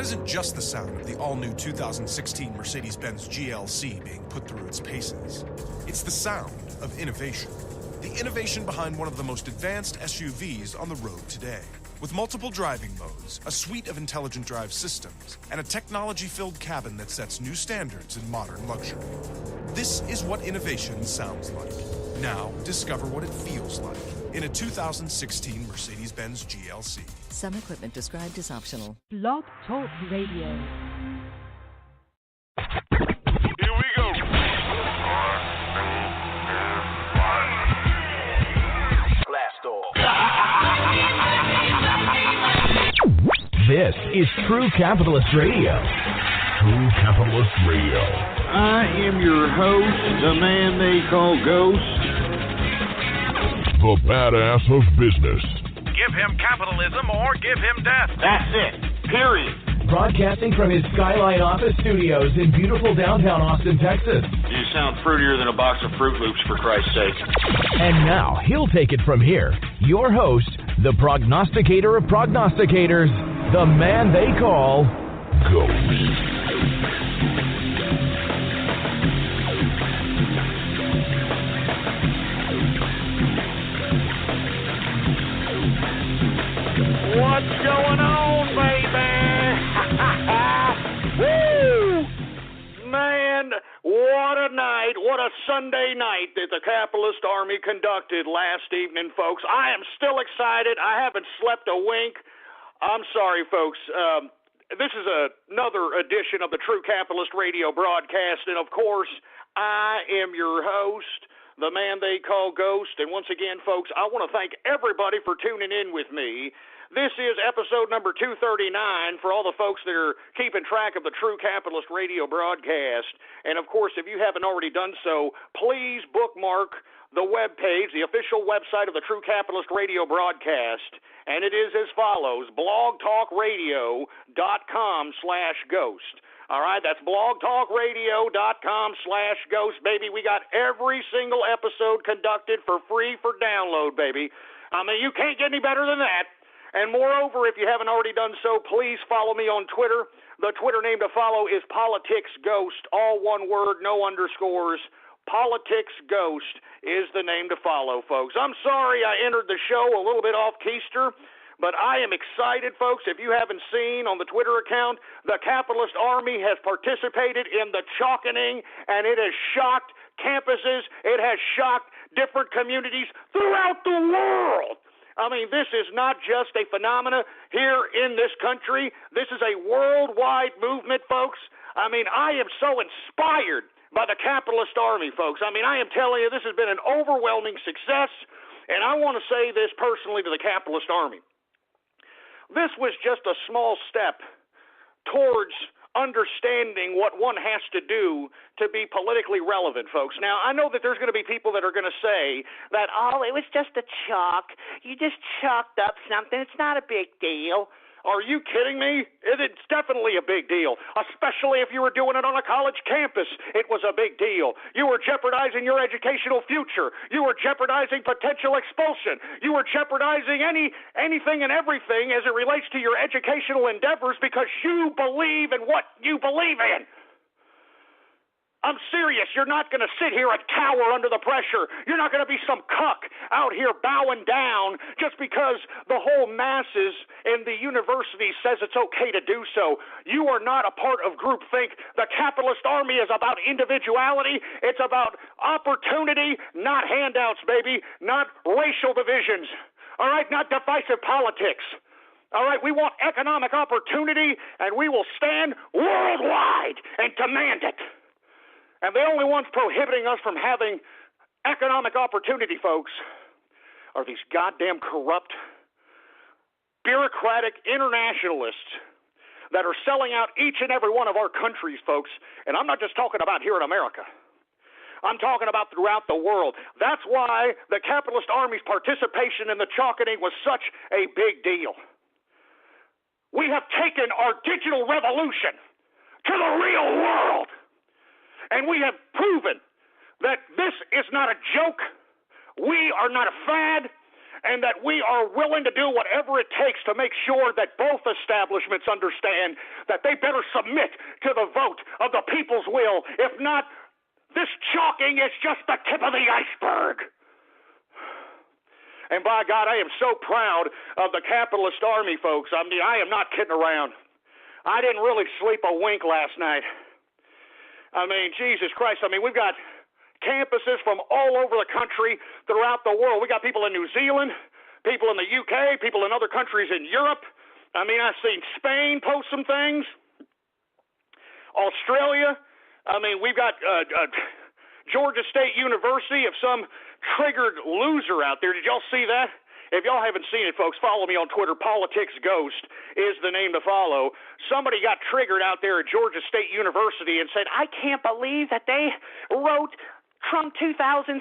isn't just the sound of the all-new 2016 Mercedes-Benz GLC being put through its paces. It's the sound of innovation. The innovation behind one of the most advanced SUVs on the road today. With multiple driving modes, a suite of intelligent drive systems, and a technology-filled cabin that sets new standards in modern luxury. This is what innovation sounds like. Now, discover what it feels like in a 2016 Mercedes-Benz GLC. Some equipment described as optional. Blog Talk Radio. Here we go. Blast off. This is True Capitalist Radio. True Capitalist Radio. I am your host, the man they call Ghost. The badass of business. Give him capitalism or give him death. That's it. Period. Broadcasting from his Skyline office studios in beautiful downtown Austin, Texas. You sound fruitier than a box of Fruit Loops, for Christ's sake. And now, he'll take it from here. Your host, the prognosticator of prognosticators, the man they call Ghost. What's going on, baby? Woo! Man, what a night, what a Sunday night that the Capitalist Army conducted last evening, folks. I am still excited. I haven't slept a wink. I'm sorry, folks. This is another edition of the True Capitalist Radio broadcast, and of course, I am your host, the man they call Ghost. And once again, folks, I want to thank everybody for tuning in with me. This is episode number 239 for all the folks that are keeping track of the True Capitalist Radio broadcast. And, of course, if you haven't already done so, please bookmark the webpage, the official website of the True Capitalist Radio broadcast. And it is as follows, blogtalkradio.com/ghost. All right, that's blogtalkradio.com/ghost, baby. We got every single episode conducted for free for download, baby. I mean, you can't get any better than that. And moreover, if you haven't already done so, please follow me on Twitter. The Twitter name to follow is PoliticsGhost, all one word, no underscores. PoliticsGhost is the name to follow, folks. I'm sorry I entered the show a little bit off keister, but I am excited, folks. If you haven't seen on the Twitter account, the Capitalist Army has participated in the chalkening, and it has shocked campuses. It has shocked different communities throughout the world. I mean, this is not just a phenomena here in this country. This is a worldwide movement, folks. I mean, I am so inspired by the Capitalist Army, folks. I mean, I am telling you, this has been an overwhelming success, and I want to say this personally to the Capitalist Army. This was just a small step towards understanding what one has to do to be politically relevant, folks. Now, I know that there's going to be people that are going to say that, oh, it was just a chalk. You just chalked up something. It's not a big deal. Are you kidding me? It's definitely a big deal, especially if you were doing it on a college campus. It was a big deal. You were jeopardizing your educational future. You were jeopardizing potential expulsion. You were jeopardizing anything and everything as it relates to your educational endeavors because you believe in what you believe in. I'm serious. You're not going to sit here and cower under the pressure. You're not going to be some cuck out here bowing down just because the whole masses in the university says it's okay to do so. You are not a part of groupthink. The Capitalist Army is about individuality. It's about opportunity, not handouts, baby, not racial divisions. All right, not divisive politics. All right, we want economic opportunity, and we will stand worldwide and demand it. And the only ones prohibiting us from having economic opportunity, folks, are these goddamn corrupt, bureaucratic internationalists that are selling out each and every one of our countries, folks. And I'm not just talking about here in America. I'm talking about throughout the world. That's why the Capitalist Army's participation in the chalkening was such a big deal. We have taken our digital revolution to the real world. And we have proven that this is not a joke. We are not a fad. and that we are willing to do whatever it takes to make sure that both establishments understand that they better submit to the vote of the people's will. If not, this chalking is just the tip of the iceberg. And by God, I am so proud of the capitalist army, folks. I mean, I am not kidding around. I didn't really sleep a wink last night. I mean, Jesus Christ. I mean, we've got campuses from all over the country, throughout the world. We got people in New Zealand, people in the UK, people in other countries in Europe. I mean, I've seen Spain post some things. Australia. I mean, we've got Georgia State University of some triggered loser out there. Did y'all see that? If y'all haven't seen it, folks, follow me on Twitter. Politics Ghost is the name to follow. Somebody got triggered out there at Georgia State University and said, I can't believe that they wrote Trump 2016,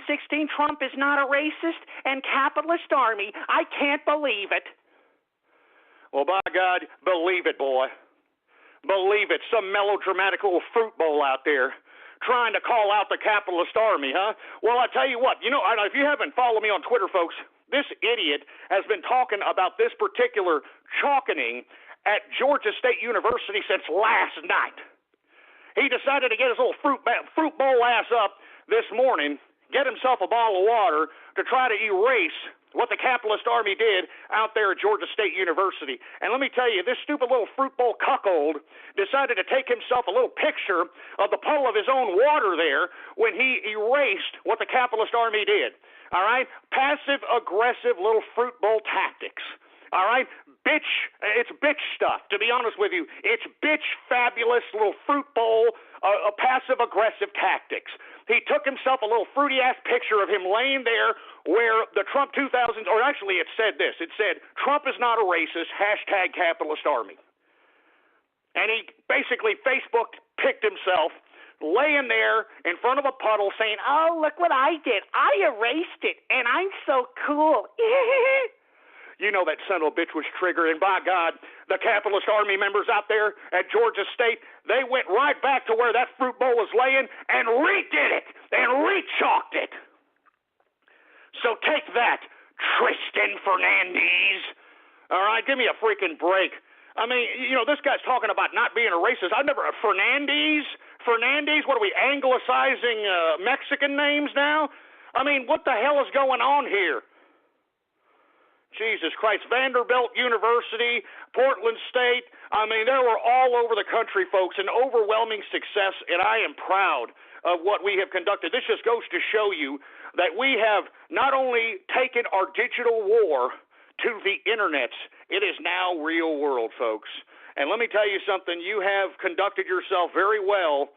Trump is not a racist, and capitalist army. I can't believe it. Well, by God, believe it, boy. Believe it. Some melodramatic little fruit bowl out there trying to call out the capitalist army, huh? Well, I tell you what, if you haven't followed me on Twitter, folks, this idiot has been talking about this particular chalkening at Georgia State University since last night. He decided to get his little fruit bowl ass up this morning, get himself a bottle of water to try to erase what the capitalist army did out there at Georgia State University. And let me tell you, this stupid little fruit bowl cuckold decided to take himself a little picture of the puddle of his own water there when he erased what the capitalist army did. All right? Passive-aggressive little fruit bowl tactics. All right? It's bitch stuff, to be honest with you. It's bitch fabulous little fruit bowl passive-aggressive tactics. He took himself a little fruity-ass picture of him laying there where the Trump 2000, or actually it said this. It said, Trump is not a racist, # capitalist army. And he basically Facebook picked himself laying there in front of a puddle saying, oh, look what I did. I erased it, and I'm so cool. You know that son of a bitch was triggered, and by God, the capitalist army members out there at Georgia State, they went right back to where that fruit bowl was laying and redid it and rechalked it. So take that, Tristan Fernandez. All right, give me a freaking break. I mean, this guy's talking about not being a racist. Fernandez, what are we, anglicizing Mexican names now? I mean, what the hell is going on here? Jesus Christ, Vanderbilt University, Portland State, I mean, they were all over the country, folks, an overwhelming success, and I am proud of what we have conducted. This just goes to show you that we have not only taken our digital war to the internet, it is now real world, folks. And let me tell you something, you have conducted yourself very well,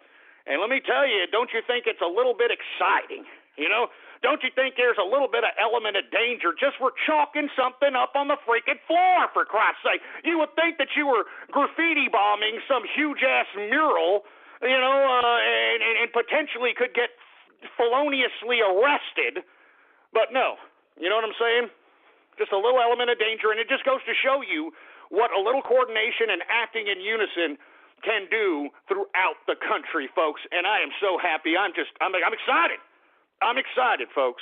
and let me tell you, don't you think it's a little bit exciting, Don't you think there's a little bit of element of danger just for chalking something up on the freaking floor, for Christ's sake? You would think that you were graffiti bombing some huge-ass mural, and potentially could get feloniously arrested. But no, you know what I'm saying? Just a little element of danger, and it just goes to show you what a little coordination and acting in unison can do throughout the country, folks. And I am so happy. I'm excited. I'm excited, folks.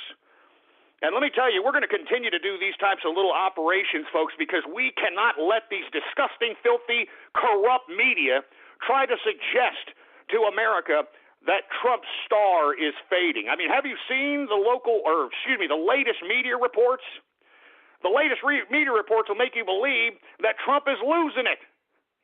And let me tell you, we're going to continue to do these types of little operations, folks, because we cannot let these disgusting, filthy, corrupt media try to suggest to America that Trump's star is fading. I mean, have you seen the latest media reports? The latest media reports will make you believe that Trump is losing it.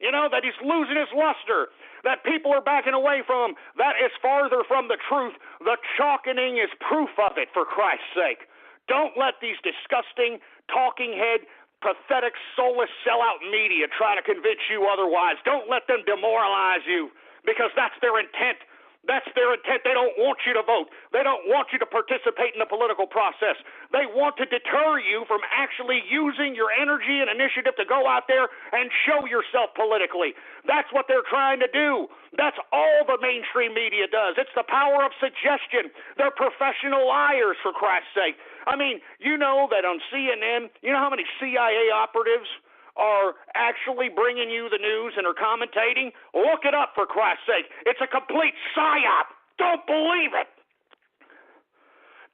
That he's losing his luster, that people are backing away from him. That is farther from the truth. The chalkening is proof of it, for Christ's sake. Don't let these disgusting, talking head, pathetic, soulless, sellout media try to convince you otherwise. Don't let them demoralize you, because that's their intent. That's their intent. They don't want you to vote. They don't want you to participate in the political process. They want to deter you from actually using your energy and initiative to go out there and show yourself politically. That's what they're trying to do. That's all the mainstream media does. It's the power of suggestion. They're professional liars, for Christ's sake. I mean, you know that on CNN, you know how many CIA operatives are actually bringing you the news and are commentating? Look it up, for Christ's sake. It's a complete psyop. Don't believe it.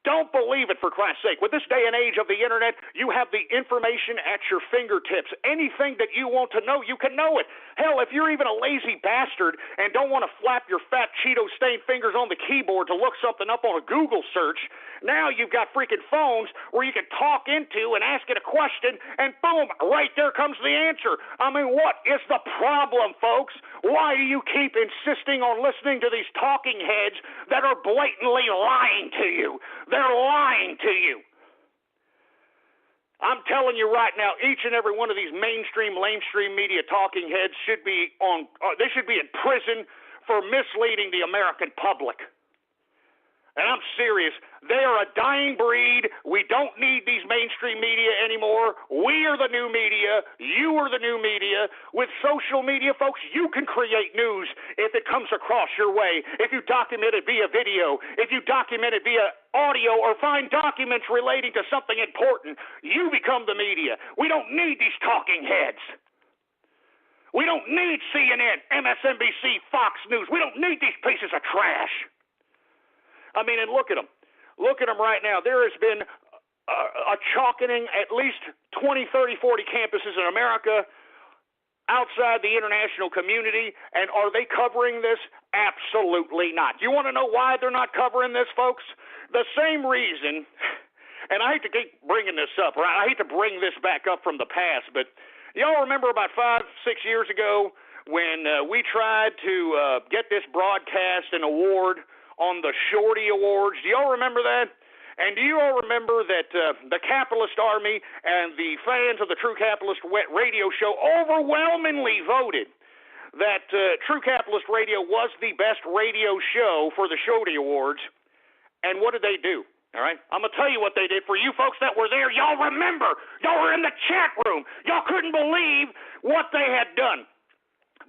Don't believe it, for Christ's sake. With this day and age of the internet, you have the information at your fingertips. Anything that you want to know, you can know it. Hell, if you're even a lazy bastard and don't want to flap your fat Cheeto-stained fingers on the keyboard to look something up on a Google search, now you've got freaking phones where you can talk into and ask it a question, and boom, right there comes the answer. I mean, what is the problem, folks? Why do you keep insisting on listening to these talking heads that are blatantly lying to you? They're lying to you. I'm telling you right now, each and every one of these mainstream, lamestream media talking heads should be they should be in prison for misleading the American public. And I'm serious. They are a dying breed. We don't need these mainstream media anymore. We are the new media. You are the new media. With social media, folks, you can create news if it comes across your way. If you document it via video, if you document it via audio, or find documents relating to something important, you become the media. We don't need these talking heads. We don't need CNN, MSNBC, Fox News. We don't need these pieces of trash. I mean, and look at them. Look at them right now. There has been a chalkening at least 20, 30, 40 campuses in America outside the international community, and are they covering this? Absolutely not. You want to know why they're not covering this, folks? The same reason, and I hate to keep bringing this up, right? I hate to bring this back up from the past, but y'all remember about 5, 6 years ago when we tried to get this broadcast and award on the Shorty Awards? Do y'all remember that? And do you all remember that the Capitalist Army and the fans of the True Capitalist Radio Show overwhelmingly voted that True Capitalist Radio was the best radio show for the Shorty Awards? And what did they do? All right, I'm going to tell you what they did. For you folks that were there, y'all remember. Y'all were in the chat room. Y'all couldn't believe what they had done.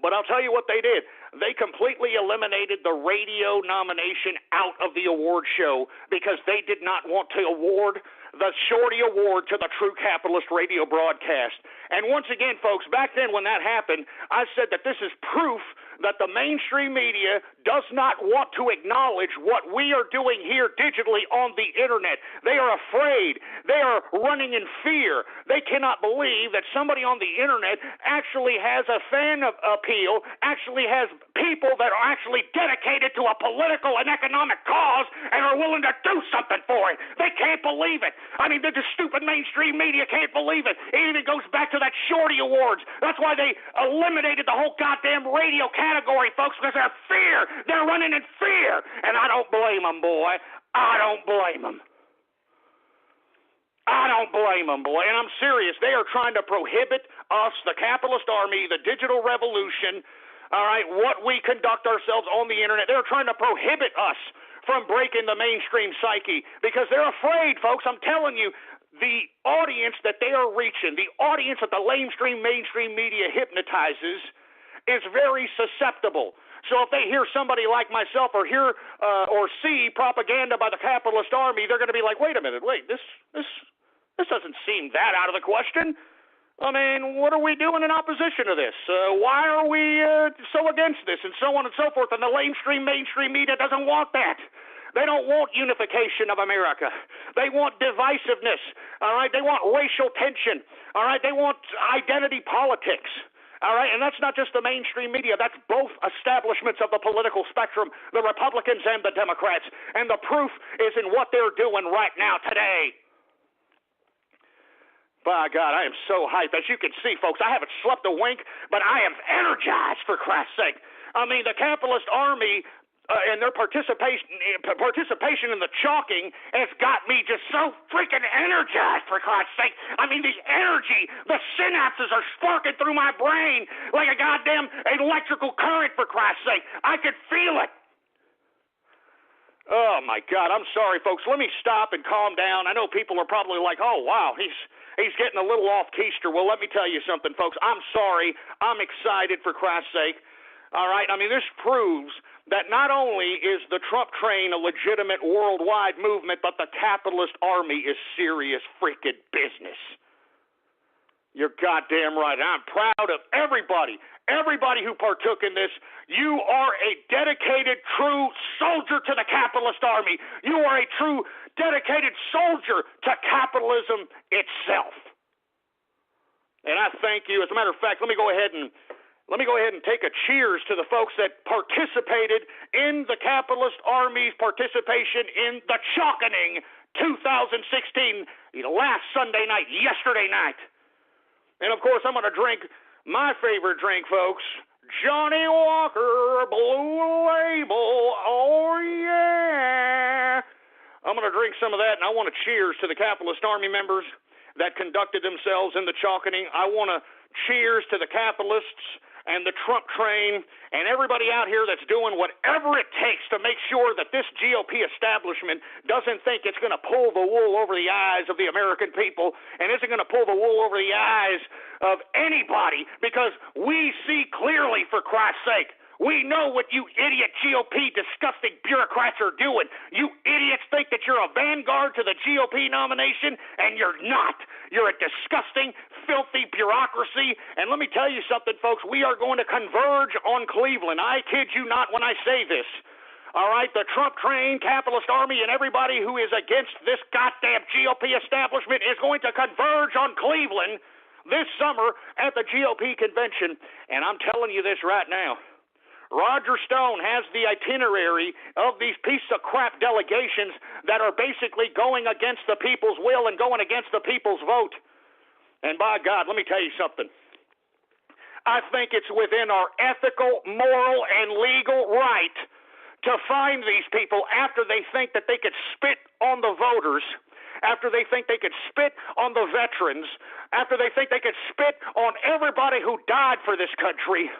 But I'll tell you what they did. They completely eliminated the radio nomination out of the award show because they did not want to award the Shorty Award to the True Capitalist Radio broadcast. And once again, folks, back then when that happened, I said that this is proof that the mainstream media does not want to acknowledge what we are doing here digitally on the internet. They are afraid. They are running in fear. They cannot believe that somebody on the internet actually has a fan appeal, actually has people that are actually dedicated to a political and economic cause and are willing to do something for it. They can't believe it. I mean, the stupid mainstream media can't believe it. It even goes back to that Shorty Awards. That's why they eliminated the whole goddamn radio category, folks, because they're fear. They're running in fear. And I don't blame them, boy. I don't blame them. I don't blame them, boy. And I'm serious. They are trying to prohibit us, the capitalist army, the digital revolution, all right, what we conduct ourselves on the internet. They're trying to prohibit us from breaking the mainstream psyche because they're afraid, folks. I'm telling you, the audience that they are reaching, the audience that the mainstream media hypnotizes is very susceptible. So if they hear somebody like myself or hear or see propaganda by the capitalist army, they're going to be like, wait a minute, this doesn't seem that out of the question. I mean, what are we doing in opposition to this? Why are we so against this, and so on and so forth? And the mainstream media doesn't want that. They don't want unification of America. They want divisiveness, all right? They want racial tension, all right? They want identity politics, all right? And that's not just the mainstream media. That's both establishments of the political spectrum, the Republicans and the Democrats. And the proof is in what they're doing right now today. By God, I am so hyped. As you can see, folks, I haven't slept a wink, but I am energized, for Christ's sake. I mean, the capitalist army and their participation in the chalking has got me just so freaking energized, for Christ's sake. I mean, the energy, the synapses are sparking through my brain like a goddamn electrical current, for Christ's sake. I could feel it. Oh, my God, I'm sorry, folks. Let me stop and calm down. I know people are probably like, oh, wow, he's getting a little off keister. Well, let me tell you something, folks. I'm sorry. I'm excited, for Christ's sake. All right? I mean, this proves that not only is the Trump train a legitimate worldwide movement, but the capitalist army is serious freaking business. You're goddamn right. I'm proud of everybody who partook in this. You are a dedicated, true soldier to the capitalist army. You are a true dedicated soldier to capitalism itself. And I thank you. As a matter of fact, let me go ahead and take a cheers to the folks that participated in the capitalist army's participation in the Chalkening 2016 last Sunday night, yesterday night. And of course, I'm going to drink my favorite drink, folks. Johnny Walker Blue Label. Oh, yeah. I'm going to drink some of that, and I want to cheers to the capitalist army members that conducted themselves in the Chalkening. I want to cheers to the capitalists and the Trump train and everybody out here that's doing whatever it takes to make sure that this GOP establishment doesn't think it's going to pull the wool over the eyes of the American people and isn't going to pull the wool over the eyes of anybody, because we see clearly, for Christ's sake. We know what you idiot GOP disgusting bureaucrats are doing. You idiots think that you're a vanguard to the GOP nomination, and you're not. You're a disgusting, filthy bureaucracy. And let me tell you something, folks. We are going to converge on Cleveland. I kid you not when I say this. All right, the Trump train, capitalist army, and everybody who is against this goddamn GOP establishment is going to converge on Cleveland this summer at the GOP convention. And I'm telling you this right now. Roger Stone has the itinerary of these piece of crap delegations that are basically going against the people's will and going against the people's vote. And by God, let me tell you something. I think it's within our ethical, moral, and legal right to find these people after they think that they could spit on the voters, after they think they could spit on the veterans, after they think they could spit on everybody who died for this country.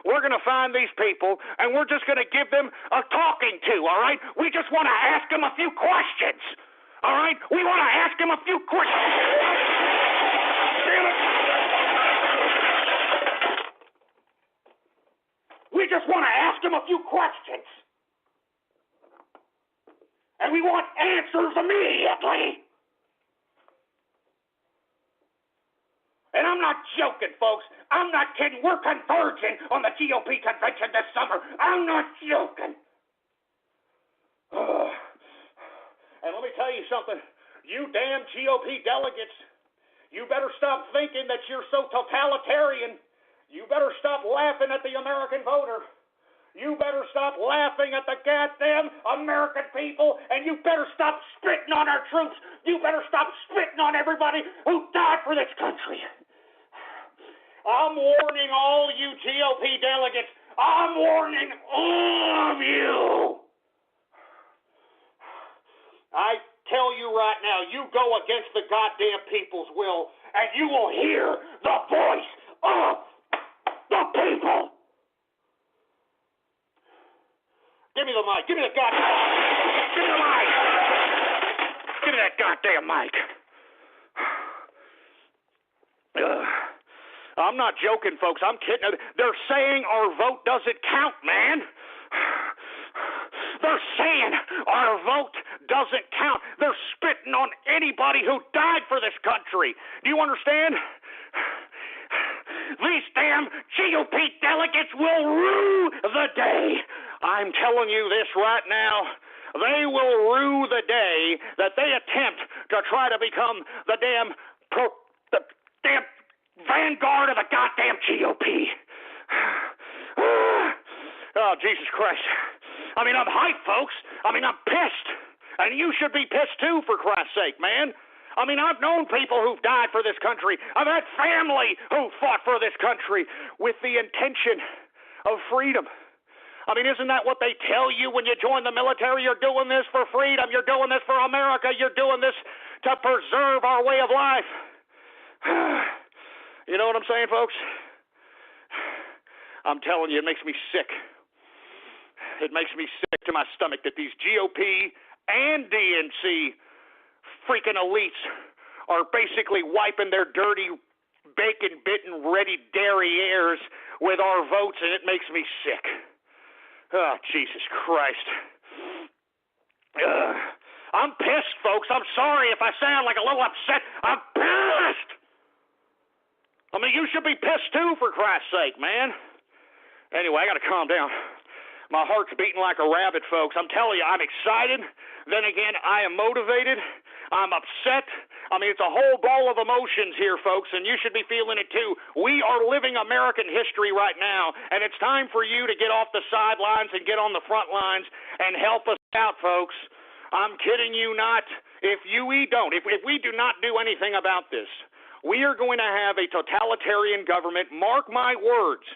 We're going to find these people, and we're just going to give them a talking to, all right? We just want to ask them a few questions, all right? We want to ask them a few questions. Damn it. We just want to ask them a few questions. And we want answers immediately. And I'm not joking, folks. I'm not kidding. We're converging on the GOP convention this summer. I'm not joking. And let me tell you something. You damn GOP delegates, you better stop thinking that you're so totalitarian. You better stop laughing at the American voter. You better stop laughing at the goddamn American people, and you better stop spitting on our troops. You better stop spitting on everybody who died for this country. I'm warning all you GOP delegates. I'm warning all of you. I tell you right now, you go against the goddamn people's will, and you will hear the voice of the people. Give me the mic. Give me the goddamn. Give me the mic. Give me that goddamn mic. I'm not joking, folks. I'm kidding. They're saying our vote doesn't count, man. They're saying our vote doesn't count. They're spitting on anybody who died for this country. Do you understand? These damn GOP delegates will rue the day. I'm telling you this right now. They will rue the day that they attempt to try to become the damn vanguard of the goddamn GOP. Oh, Jesus Christ. I mean, I'm hyped, folks. I mean, I'm pissed. And you should be pissed too, for Christ's sake, man. I mean, I've known people who've died for this country. I've had family who fought for this country with the intention of freedom. I mean, isn't that what they tell you when you join the military? You're doing this for freedom. You're doing this for America. You're doing this to preserve our way of life. You know what I'm saying, folks? I'm telling you, it makes me sick. It makes me sick to my stomach that these GOP and DNC freaking elites are basically wiping their dirty, bacon-bitten, ready derrieres with our votes, and it makes me sick. Oh, Jesus Christ. I'm pissed, folks. I'm sorry if I sound like a little upset. I'm pissed. I mean, you should be pissed too, for Christ's sake, man. Anyway, I got to calm down. My heart's beating like a rabbit, folks. I'm telling you, I'm excited. Then again, I am motivated. I'm upset. I mean, it's a whole ball of emotions here, folks, and you should be feeling it too. We are living American history right now, and it's time for you to get off the sidelines and get on the front lines and help us out, folks. I'm kidding you not. If we do not do anything about this, we are going to have a totalitarian government. Mark my words.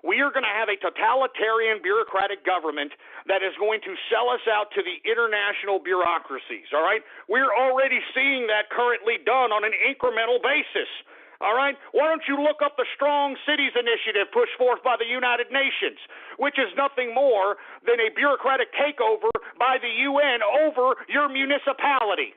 We are going to have a totalitarian bureaucratic government that is going to sell us out to the international bureaucracies, all right? We're already seeing that currently done on an incremental basis, all right? Why don't you look up the Strong Cities Initiative pushed forth by the United Nations, which is nothing more than a bureaucratic takeover by the UN over your municipality.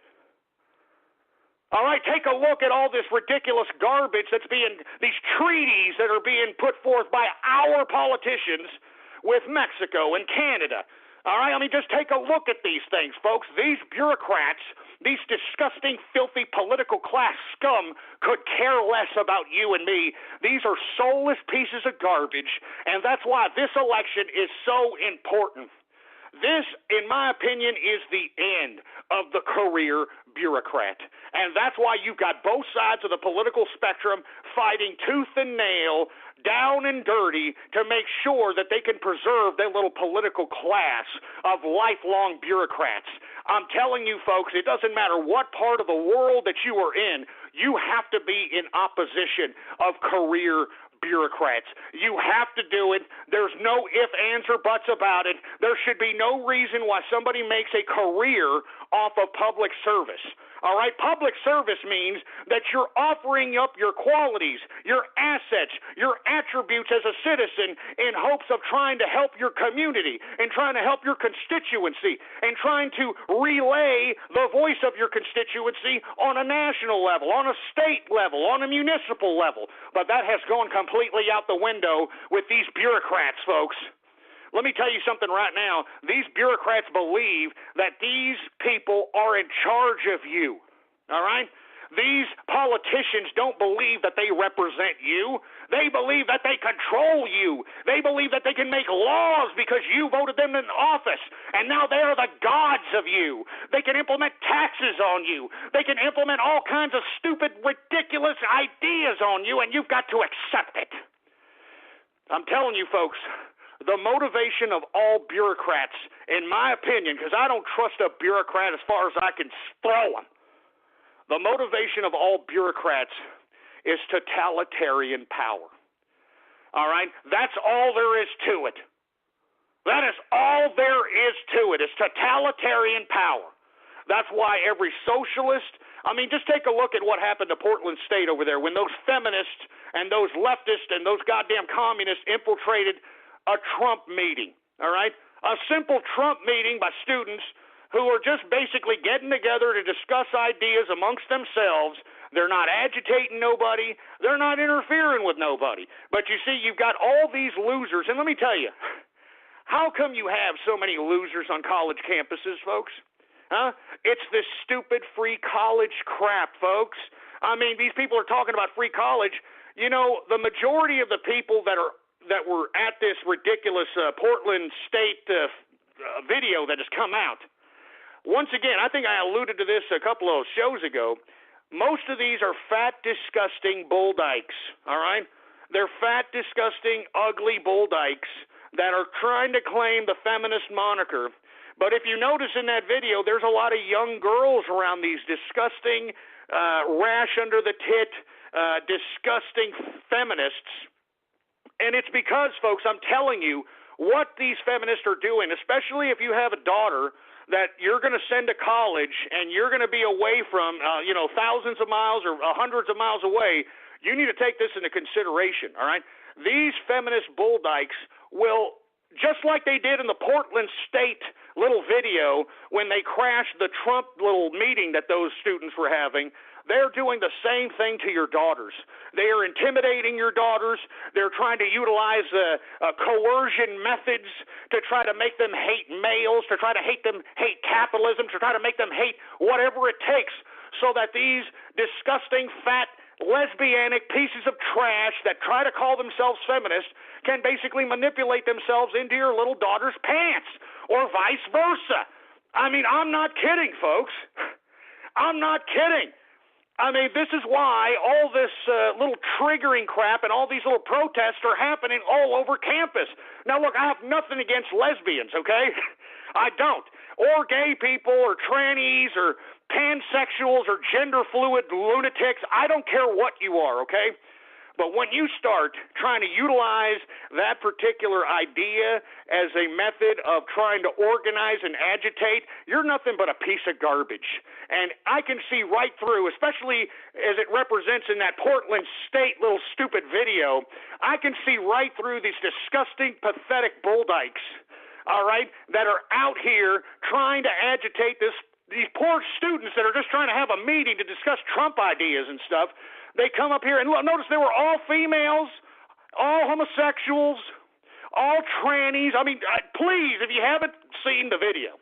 All right, take a look at all this ridiculous garbage these treaties that are being put forth by our politicians with Mexico and Canada. All right, I mean, just take a look at these things, folks. These bureaucrats, these disgusting, filthy political class scum could care less about you and me. These are soulless pieces of garbage, and that's why this election is so important. This, in my opinion, is the end of the career bureaucrat. And that's why you've got both sides of the political spectrum fighting tooth and nail, down and dirty, to make sure that they can preserve their little political class of lifelong bureaucrats. I'm telling you, folks, it doesn't matter what part of the world that you are in, you have to be in opposition of career bureaucrats. You have to do it. There's no ifs, ands, or buts about it. There should be no reason why somebody makes a career off of public service. All right, public service means that you're offering up your qualities, your assets, your attributes as a citizen in hopes of trying to help your community and trying to help your constituency and trying to relay the voice of your constituency on a national level, on a state level, on a municipal level. But that has gone completely out the window with these bureaucrats, folks. Let me tell you something right now. These bureaucrats believe that these people are in charge of you, all right? These politicians don't believe that they represent you. They believe that they control you. They believe that they can make laws because you voted them in office, and now they are the gods of you. They can implement taxes on you. They can implement all kinds of stupid, ridiculous ideas on you, and you've got to accept it. I'm telling you, folks, the motivation of all bureaucrats, in my opinion, because I don't trust a bureaucrat as far as I can throw them, the motivation of all bureaucrats is totalitarian power. All right? That's all there is to it. That is all there is to it. It's totalitarian power. That's why every socialist, I mean, just take a look at what happened to Portland State over there when those feminists and those leftists and those goddamn communists infiltrated a Trump meeting, all right? A simple Trump meeting by students who are just basically getting together to discuss ideas amongst themselves. They're not agitating nobody. They're not interfering with nobody. But you see, you've got all these losers. And let me tell you, how come you have so many losers on college campuses, folks? Huh? It's this stupid free college crap, folks. I mean, these people are talking about free college. You know, the majority of the people that were at this ridiculous Portland State video that has come out. Once again, I think I alluded to this a couple of shows ago. Most of these are fat, disgusting bull dykes, all right? They're fat, disgusting, ugly bull dykes that are trying to claim the feminist moniker. But if you notice in that video, there's a lot of young girls around these disgusting, rash under the tit, disgusting feminists. And it's because, folks, I'm telling you, what these feminists are doing, especially if you have a daughter that you're going to send to college and you're going to be away from, thousands of miles or hundreds of miles away, you need to take this into consideration, all right? These feminist bull dykes will, just like they did in the Portland State little video when they crashed the Trump little meeting that those students were having, they're doing the same thing to your daughters. They are intimidating your daughters. They're trying to utilize coercion methods to try to make them hate males, to try to hate capitalism, to try to make them hate whatever it takes so that these disgusting, fat, lesbianic pieces of trash that try to call themselves feminists can basically manipulate themselves into your little daughter's pants or vice versa. I mean, I'm not kidding, folks. I'm not kidding. I mean, this is why all this little triggering crap and all these little protests are happening all over campus. Now, look, I have nothing against lesbians, okay? I don't. Or gay people or trannies or pansexuals or gender fluid lunatics. I don't care what you are, okay? But when you start trying to utilize that particular idea as a method of trying to organize and agitate, you're nothing but a piece of garbage. And I can see right through, especially as it represents in that Portland State little stupid video, I can see right through these disgusting, pathetic bull dykes, all right, that are out here trying to agitate these poor students that are just trying to have a meeting to discuss Trump ideas and stuff. They come up here, and notice they were all females, all homosexuals, all trannies. I mean, please, if you haven't seen the video,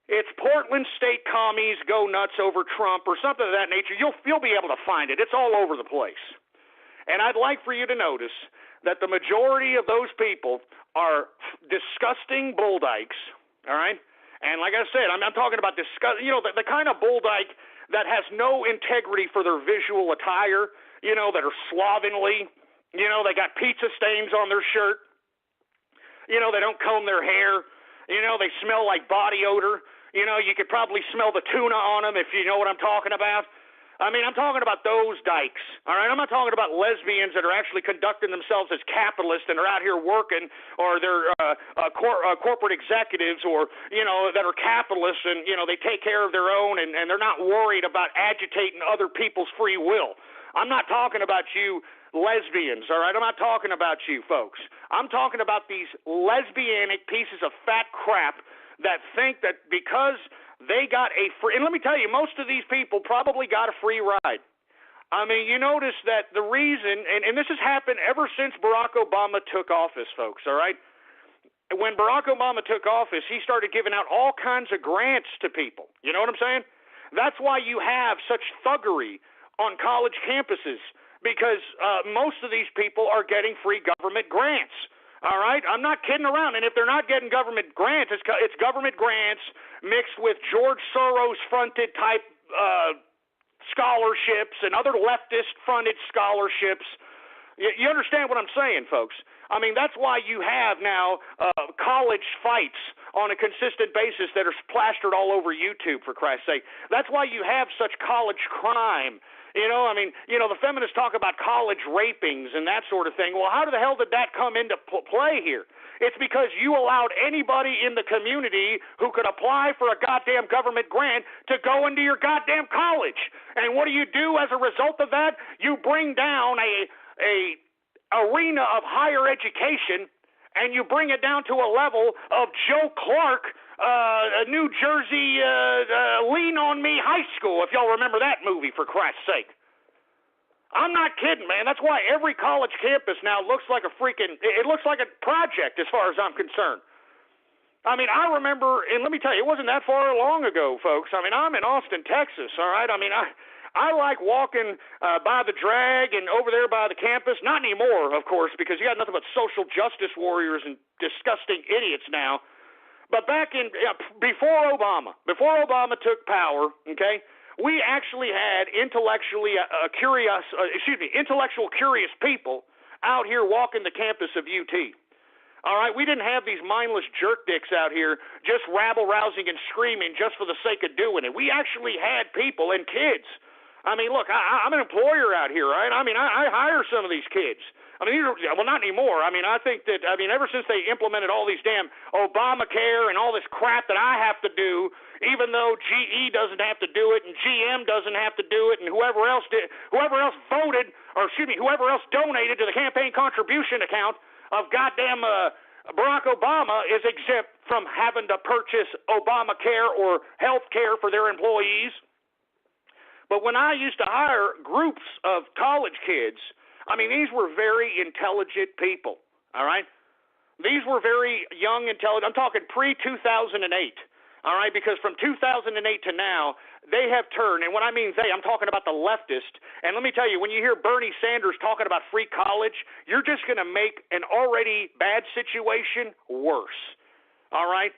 it's Portland State commies go nuts over Trump or something of that nature. You'll be able to find it. It's all over the place. And I'd like for you to notice that the majority of those people are disgusting bull dykes, all right? And like I said, I'm talking about the kind of bull dyke that has no integrity for their visual attire, that are slovenly, they got pizza stains on their shirt, they don't comb their hair, they smell like body odor, you could probably smell the tuna on them if you know what I'm talking about. I mean, I'm talking about those dykes, all right? I'm not talking about lesbians that are actually conducting themselves as capitalists and are out here working, or they're corporate executives, or, that are capitalists and, they take care of their own and they're not worried about agitating other people's free will. I'm not talking about you lesbians, all right? I'm not talking about you folks. I'm talking about these lesbianic pieces of fat crap that think that because they got a free, and let me tell you, most of these people probably got a free ride. I mean, you notice that the reason, and this has happened ever since Barack Obama took office, folks, all right? When Barack Obama took office, he started giving out all kinds of grants to people. You know what I'm saying? That's why you have such thuggery on college campuses, because most of these people are getting free government grants. All right, I'm not kidding around. And if they're not getting government grants, it's government grants mixed with George Soros-fronted type scholarships and other leftist-fronted scholarships. You understand what I'm saying, folks? I mean, that's why you have now college fights on a consistent basis that are plastered all over YouTube, for Christ's sake. That's why you have such college crime. The feminists talk about college rapings and that sort of thing. Well, how the hell did that come into play here? It's because you allowed anybody in the community who could apply for a goddamn government grant to go into your goddamn college. And what do as a result of that? You bring down a arena of higher education, and you bring it down to a level of Joe Clark, New Jersey, Lean on Me High School, if y'all remember that movie, for Christ's sake. I'm not kidding, man. That's why every college campus now looks like it looks like a project as far as I'm concerned. I mean, I remember, and let me tell you, it wasn't that far long ago, folks. I mean, I'm in Austin, Texas, all right? I mean, I like walking by the drag and over there by the campus. Not anymore, of course, because you got nothing but social justice warriors and disgusting idiots now. But back in before Obama took power, okay, we actually had intellectual curious people out here walking the campus of UT. All right, we didn't have these mindless jerk dicks out here just rabble-rousing and screaming just for the sake of doing it. We actually had people and kids. I mean, look, I'm an employer out here, right? I mean, I hire some of these kids. I mean, well, not anymore. I mean, I think that, ever since they implemented all these damn Obamacare and all this crap that I have to do, even though GE doesn't have to do it and GM doesn't have to do it, and whoever else donated to the campaign contribution account of goddamn Barack Obama is exempt from having to purchase Obamacare or health care for their employees. But when I used to hire groups of college kids, I mean, these were very intelligent people, all right? These were very young, intelligent. I'm talking pre-2008, all right? Because from 2008 to now, they have turned, and when I mean they, I'm talking about the leftist. And let me tell you, when you hear Bernie Sanders talking about free college, you're just going to make an already bad situation worse, all right?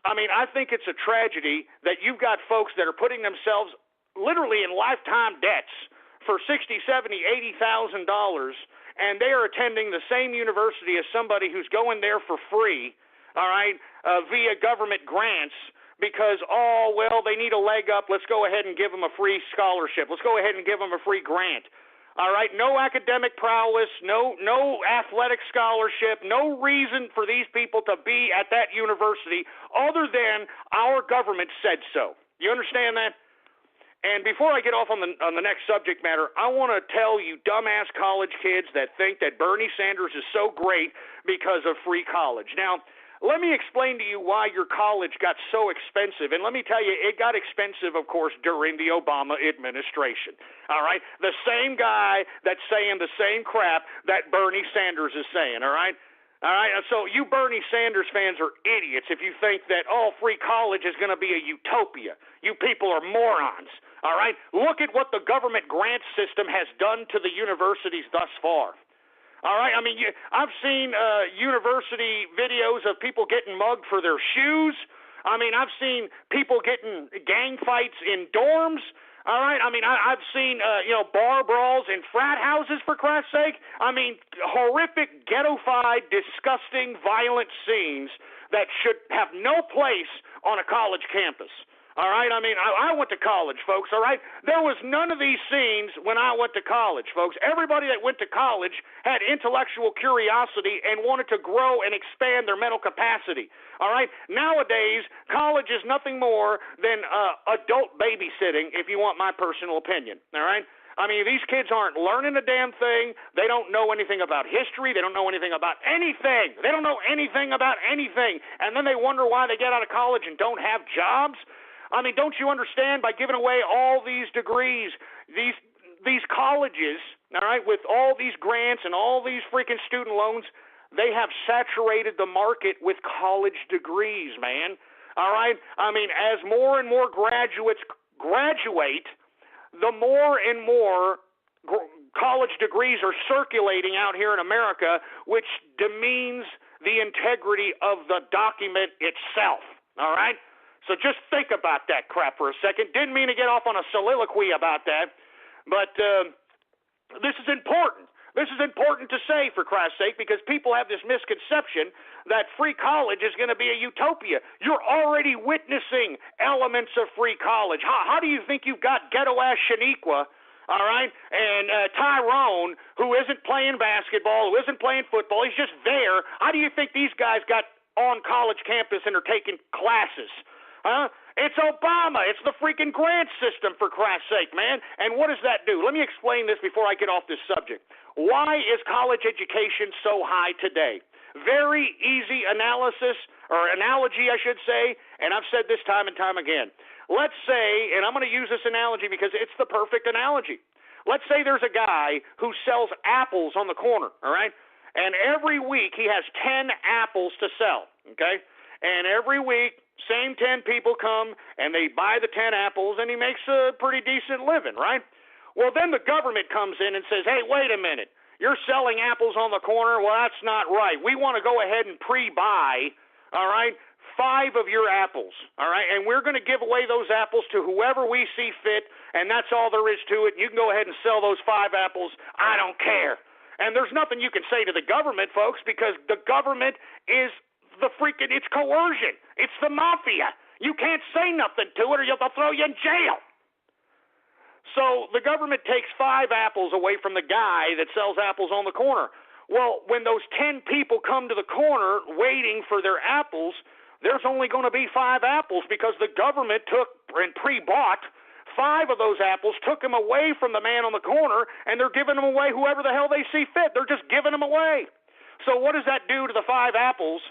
I mean, I think it's a tragedy that you've got folks that are putting themselves literally in lifetime debts for $60,000, $70,000, $80,000, and they are attending the same university as somebody who's going there for free, all right, via government grants because, oh, well, they need a leg up. Let's go ahead and give them a free scholarship. Let's go ahead and give them a free grant. All right, no academic prowess, no athletic scholarship, no reason for these people to be at that university other than our government said so. You understand that? And before I get off on the next subject matter, I want to tell you dumbass college kids that think that Bernie Sanders is so great because of free college. Now, let me explain to you why your college got so expensive. And let me tell you, it got expensive, of course, during the Obama administration. All right? The same guy that's saying the same crap that Bernie Sanders is saying, all right? All right, so you Bernie Sanders fans are idiots if you think that, oh, free college is going to be a utopia. You people are morons, all right? Look at what the government grant system has done to the universities thus far. All right, I mean, I've seen university videos of people getting mugged for their shoes. I mean, I've seen people getting gang fights in dorms. All right, I mean, I've seen, bar brawls in frat houses, for Christ's sake. I mean, horrific, ghetto-fied, disgusting, violent scenes that should have no place on a college campus. All right, I mean, I went to college, folks, all right? There was none of these scenes when I went to college, folks. Everybody that went to college had intellectual curiosity and wanted to grow and expand their mental capacity, all right? Nowadays, college is nothing more than adult babysitting, if you want my personal opinion, all right? I mean, these kids aren't learning a damn thing. They don't know anything about history. They don't know anything about anything. They don't know anything about anything. And then they wonder why they get out of college and don't have jobs. I mean, don't you understand, by giving away all these degrees, these colleges, all right, with all these grants and all these freaking student loans, they have saturated the market with college degrees, man. All right? I mean, as more and more graduates graduate, the more and more college degrees are circulating out here in America, which demeans the integrity of the document itself, all right? So just think about that crap for a second. Didn't mean to get off on a soliloquy about that, but this is important. This is important to say, for Christ's sake, because people have this misconception that free college is going to be a utopia. You're already witnessing elements of free college. How do you think you've got ghetto-ass Shaniqua, all right, and Tyrone, who isn't playing basketball, who isn't playing football, he's just there. How do you think these guys got on college campus and are taking classes? Huh? It's Obama. It's the freaking grant system, for Christ's sake, man. And what does that do? Let me explain this before I get off this subject. Why is college education so high today? Very easy analysis, or analogy, I should say, and I've said this time and time again. Let's say, and I'm going to use this analogy because it's the perfect analogy. Let's say there's a guy who sells apples on the corner, all right? And every week he has 10 apples to sell, okay? And every week, same 10 people come, and they buy the 10 apples, and he makes a pretty decent living, right? Well, then the government comes in and says, hey, wait a minute. You're selling apples on the corner? Well, that's not right. We want to go ahead and pre-buy, all right, 5 of your apples, all right? And we're going to give away those apples to whoever we see fit, and that's all there is to it. You can go ahead and sell those 5 apples. I don't care. And there's nothing you can say to the government, folks, because the government is it's coercion. It's the mafia. You can't say nothing to it or they'll throw you in jail. So the government takes 5 apples away from the guy that sells apples on the corner. Well, when those 10 people come to the corner waiting for their apples, there's only going to be 5 apples because the government took and pre-bought 5 of those apples, took them away from the man on the corner, and they're giving them away whoever the hell they see fit. They're just giving them away. So what does that do to the 5 apples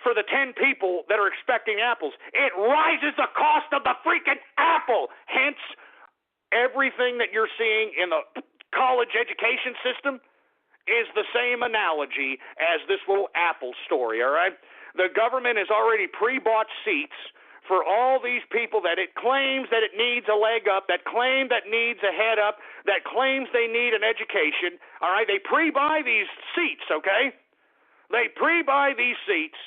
for the 10 people that are expecting apples? It rises the cost of the freaking apple. Hence, everything that you're seeing in the college education system is the same analogy as this little apple story, all right? The government has already pre-bought seats for all these people that it claims that it needs a leg up, that claim that needs a head up, that claims they need an education, all right? They pre-buy these seats, okay? They pre-buy these seats,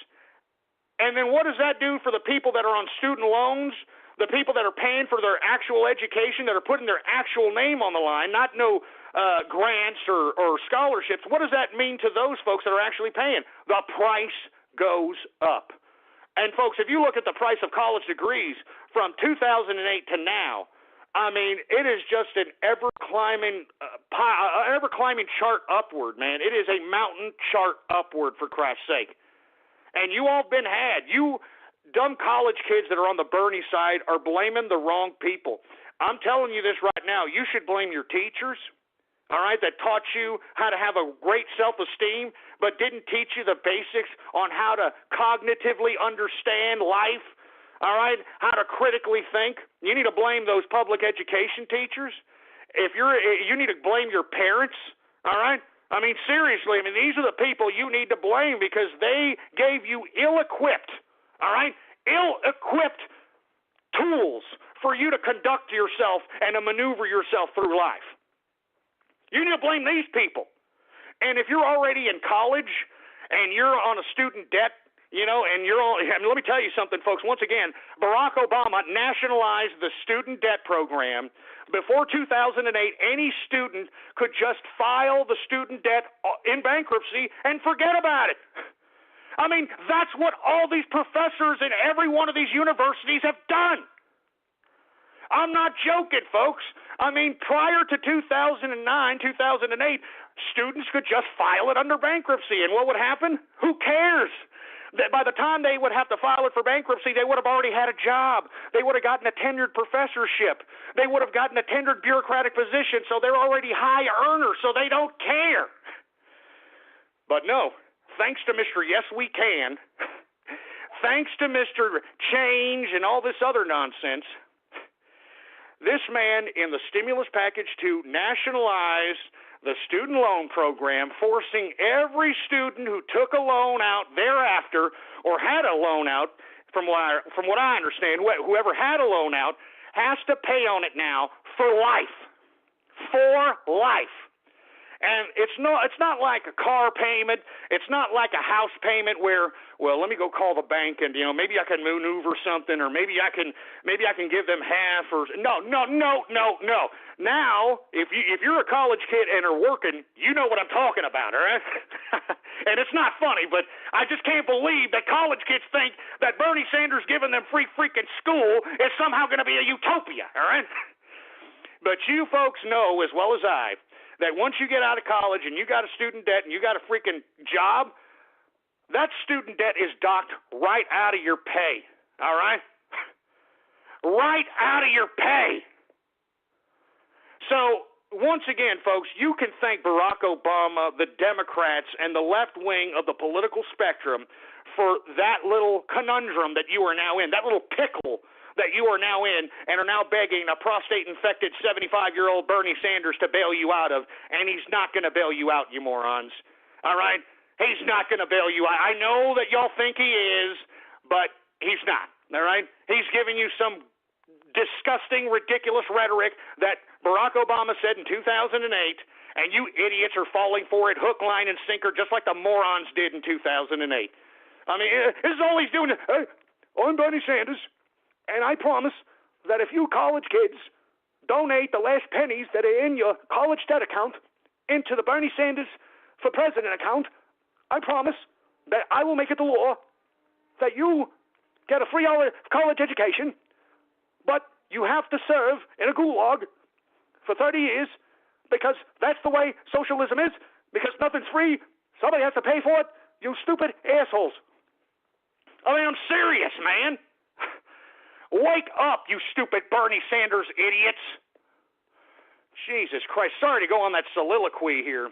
And then what does that do for the people that are on student loans, the people that are paying for their actual education, that are putting their actual name on the line, not no grants or scholarships? What does that mean to those folks that are actually paying? The price goes up. And, folks, if you look at the price of college degrees from 2008 to now, I mean, it is just an ever-climbing chart upward, man. It is a mountain chart upward, for Christ's sake. And you all been had. You dumb college kids that are on the Bernie side are blaming the wrong people. I'm telling you this right now. You should blame your teachers, all right, that taught you how to have a great self-esteem but didn't teach you the basics on how to cognitively understand life, all right, how to critically think. You need to blame those public education teachers. You need to blame your parents, all right? I mean, seriously, I mean, these are the people you need to blame because they gave you ill-equipped, all right, ill-equipped tools for you to conduct yourself and to maneuver yourself through life. You need to blame these people. And if you're already in college and you're on a student debt, you know, and let me tell you something, folks. Once again, Barack Obama nationalized the student debt program. Before 2008, any student could just file the student debt in bankruptcy and forget about it. I mean, that's what all these professors in every one of these universities have done. I'm not joking, folks. I mean, prior to 2009, 2008, students could just file it under bankruptcy. And what would happen? Who cares? That by the time they would have to file it for bankruptcy, they would have already had a job. They would have gotten a tenured professorship. They would have gotten a tenured bureaucratic position, so they're already high earners, so they don't care. But no, thanks to Mr. Yes We Can, thanks to Mr. Change and all this other nonsense, this man in the stimulus package to nationalize the student loan program, forcing every student who took a loan out thereafter or had a loan out, from what I understand, whoever had a loan out has to pay on it now for life. For life. And it's not like a car payment. It's not like a house payment where, well, let me go call the bank and, you know, maybe I can maneuver something, or maybe I can give them half, or no. Now, if you're a college kid and are working, you know what I'm talking about, all right? And it's not funny, but I just can't believe that college kids think that Bernie Sanders giving them free freaking school is somehow going to be a utopia, all right? But you folks know as well as I that once you get out of college and you got a student debt and you got a freaking job, that student debt is docked right out of your pay, all right? Right out of your pay. So, once again, folks, you can thank Barack Obama, the Democrats, and the left wing of the political spectrum for that little conundrum that you are now in, that little pickle that you are now in, and are now begging a prostate-infected 75-year-old Bernie Sanders to bail you out of, and he's not going to bail you out, you morons. All right? He's not going to bail you out. I know that y'all think he is, but he's not. All right? He's giving you some disgusting, ridiculous rhetoric that Barack Obama said in 2008, and you idiots are falling for it hook, line, and sinker just like the morons did in 2008. I mean, this is all he's doing. Hey, I'm Bernie Sanders. And I promise that if you college kids donate the last pennies that are in your college debt account into the Bernie Sanders for President account, I promise that I will make it the law that you get a free college education, but you have to serve in a gulag for 30 years because that's the way socialism is, because nothing's free. Somebody has to pay for it. You stupid assholes. I mean, I'm serious, man. Wake up, you stupid Bernie Sanders idiots. Jesus Christ. Sorry to go on that soliloquy here.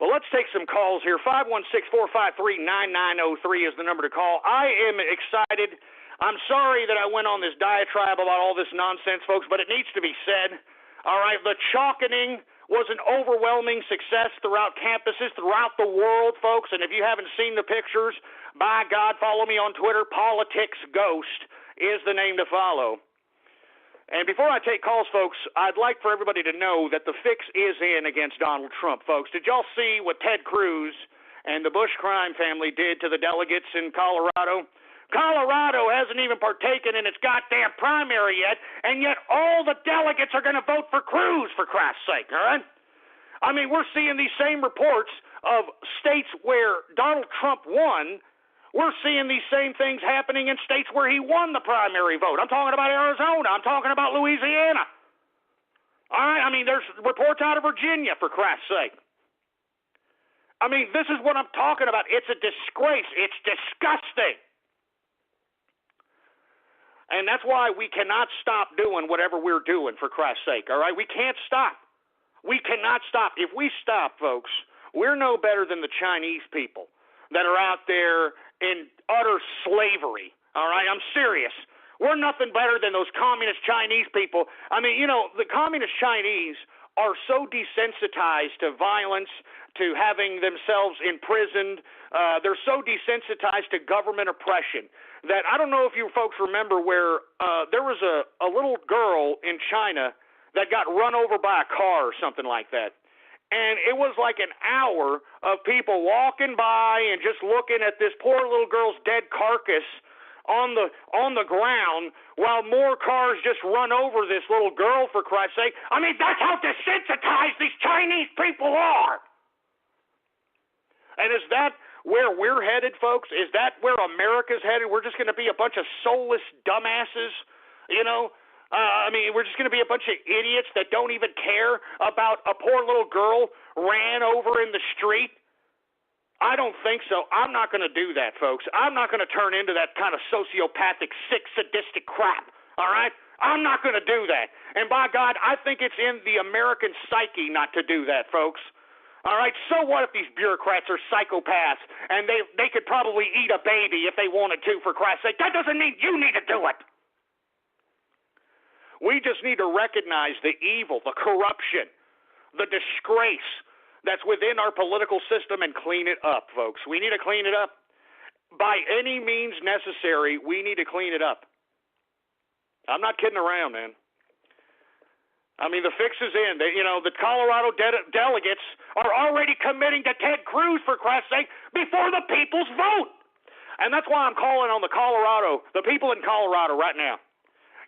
Well, let's take some calls here. 516-453-9903 is the number to call. I am excited. I'm sorry that I went on this diatribe about all this nonsense, folks, but it needs to be said. All right, the chalkening was an overwhelming success throughout campuses, throughout the world, folks. And if you haven't seen the pictures, by God, follow me on Twitter. Politics Ghost is the name to follow. And before I take calls, folks, I'd like for everybody to know that the fix is in against Donald Trump, folks. Did y'all see what Ted Cruz and the Bush crime family did to the delegates in Colorado. Colorado hasn't even partaken in its goddamn primary yet, and yet all the delegates are going to vote for Cruz, for Christ's sake, all right? I mean, we're seeing these same reports of states where Donald Trump won. We're seeing these same things happening in states where he won the primary vote. I'm talking about Arizona. I'm talking about Louisiana. All right? I mean, there's reports out of Virginia, for Christ's sake. I mean, this is what I'm talking about. It's a disgrace. It's disgusting. And that's why we cannot stop doing whatever we're doing, for Christ's sake, all right? We can't stop. We cannot stop. If we stop, folks, we're no better than the Chinese people that are out there in utter slavery, all right? I'm serious. We're nothing better than those communist Chinese people. I mean, you know, the communist Chinese are so desensitized to violence, to having themselves imprisoned. They're so desensitized to government oppression that I don't know if you folks remember where there was a little girl in China that got run over by a car or something like that. And it was like an hour of people walking by and just looking at this poor little girl's dead carcass on the ground while more cars just run over this little girl, for Christ's sake. I mean, that's how desensitized these Chinese people are. And is that where we're headed, folks? Is that where America's headed? We're just going to be a bunch of soulless dumbasses, you know? I mean, we're just going to be a bunch of idiots that don't even care about a poor little girl ran over in the street. I don't think so. I'm not going to do that, folks. I'm not going to turn into that kind of sociopathic, sick, sadistic crap, all right? I'm not going to do that. And by God, I think it's in the American psyche not to do that, folks. All right, so what if these bureaucrats are psychopaths and they could probably eat a baby if they wanted to, for Christ's sake? That doesn't mean you need to do it. We just need to recognize the evil, the corruption, the disgrace that's within our political system and clean it up, folks. We need to clean it up. By any means necessary, we need to clean it up. I'm not kidding around, man. I mean, the fix is in. The Colorado delegates are already committing to Ted Cruz, for Christ's sake, before the people's vote. And that's why I'm calling on the people in Colorado right now.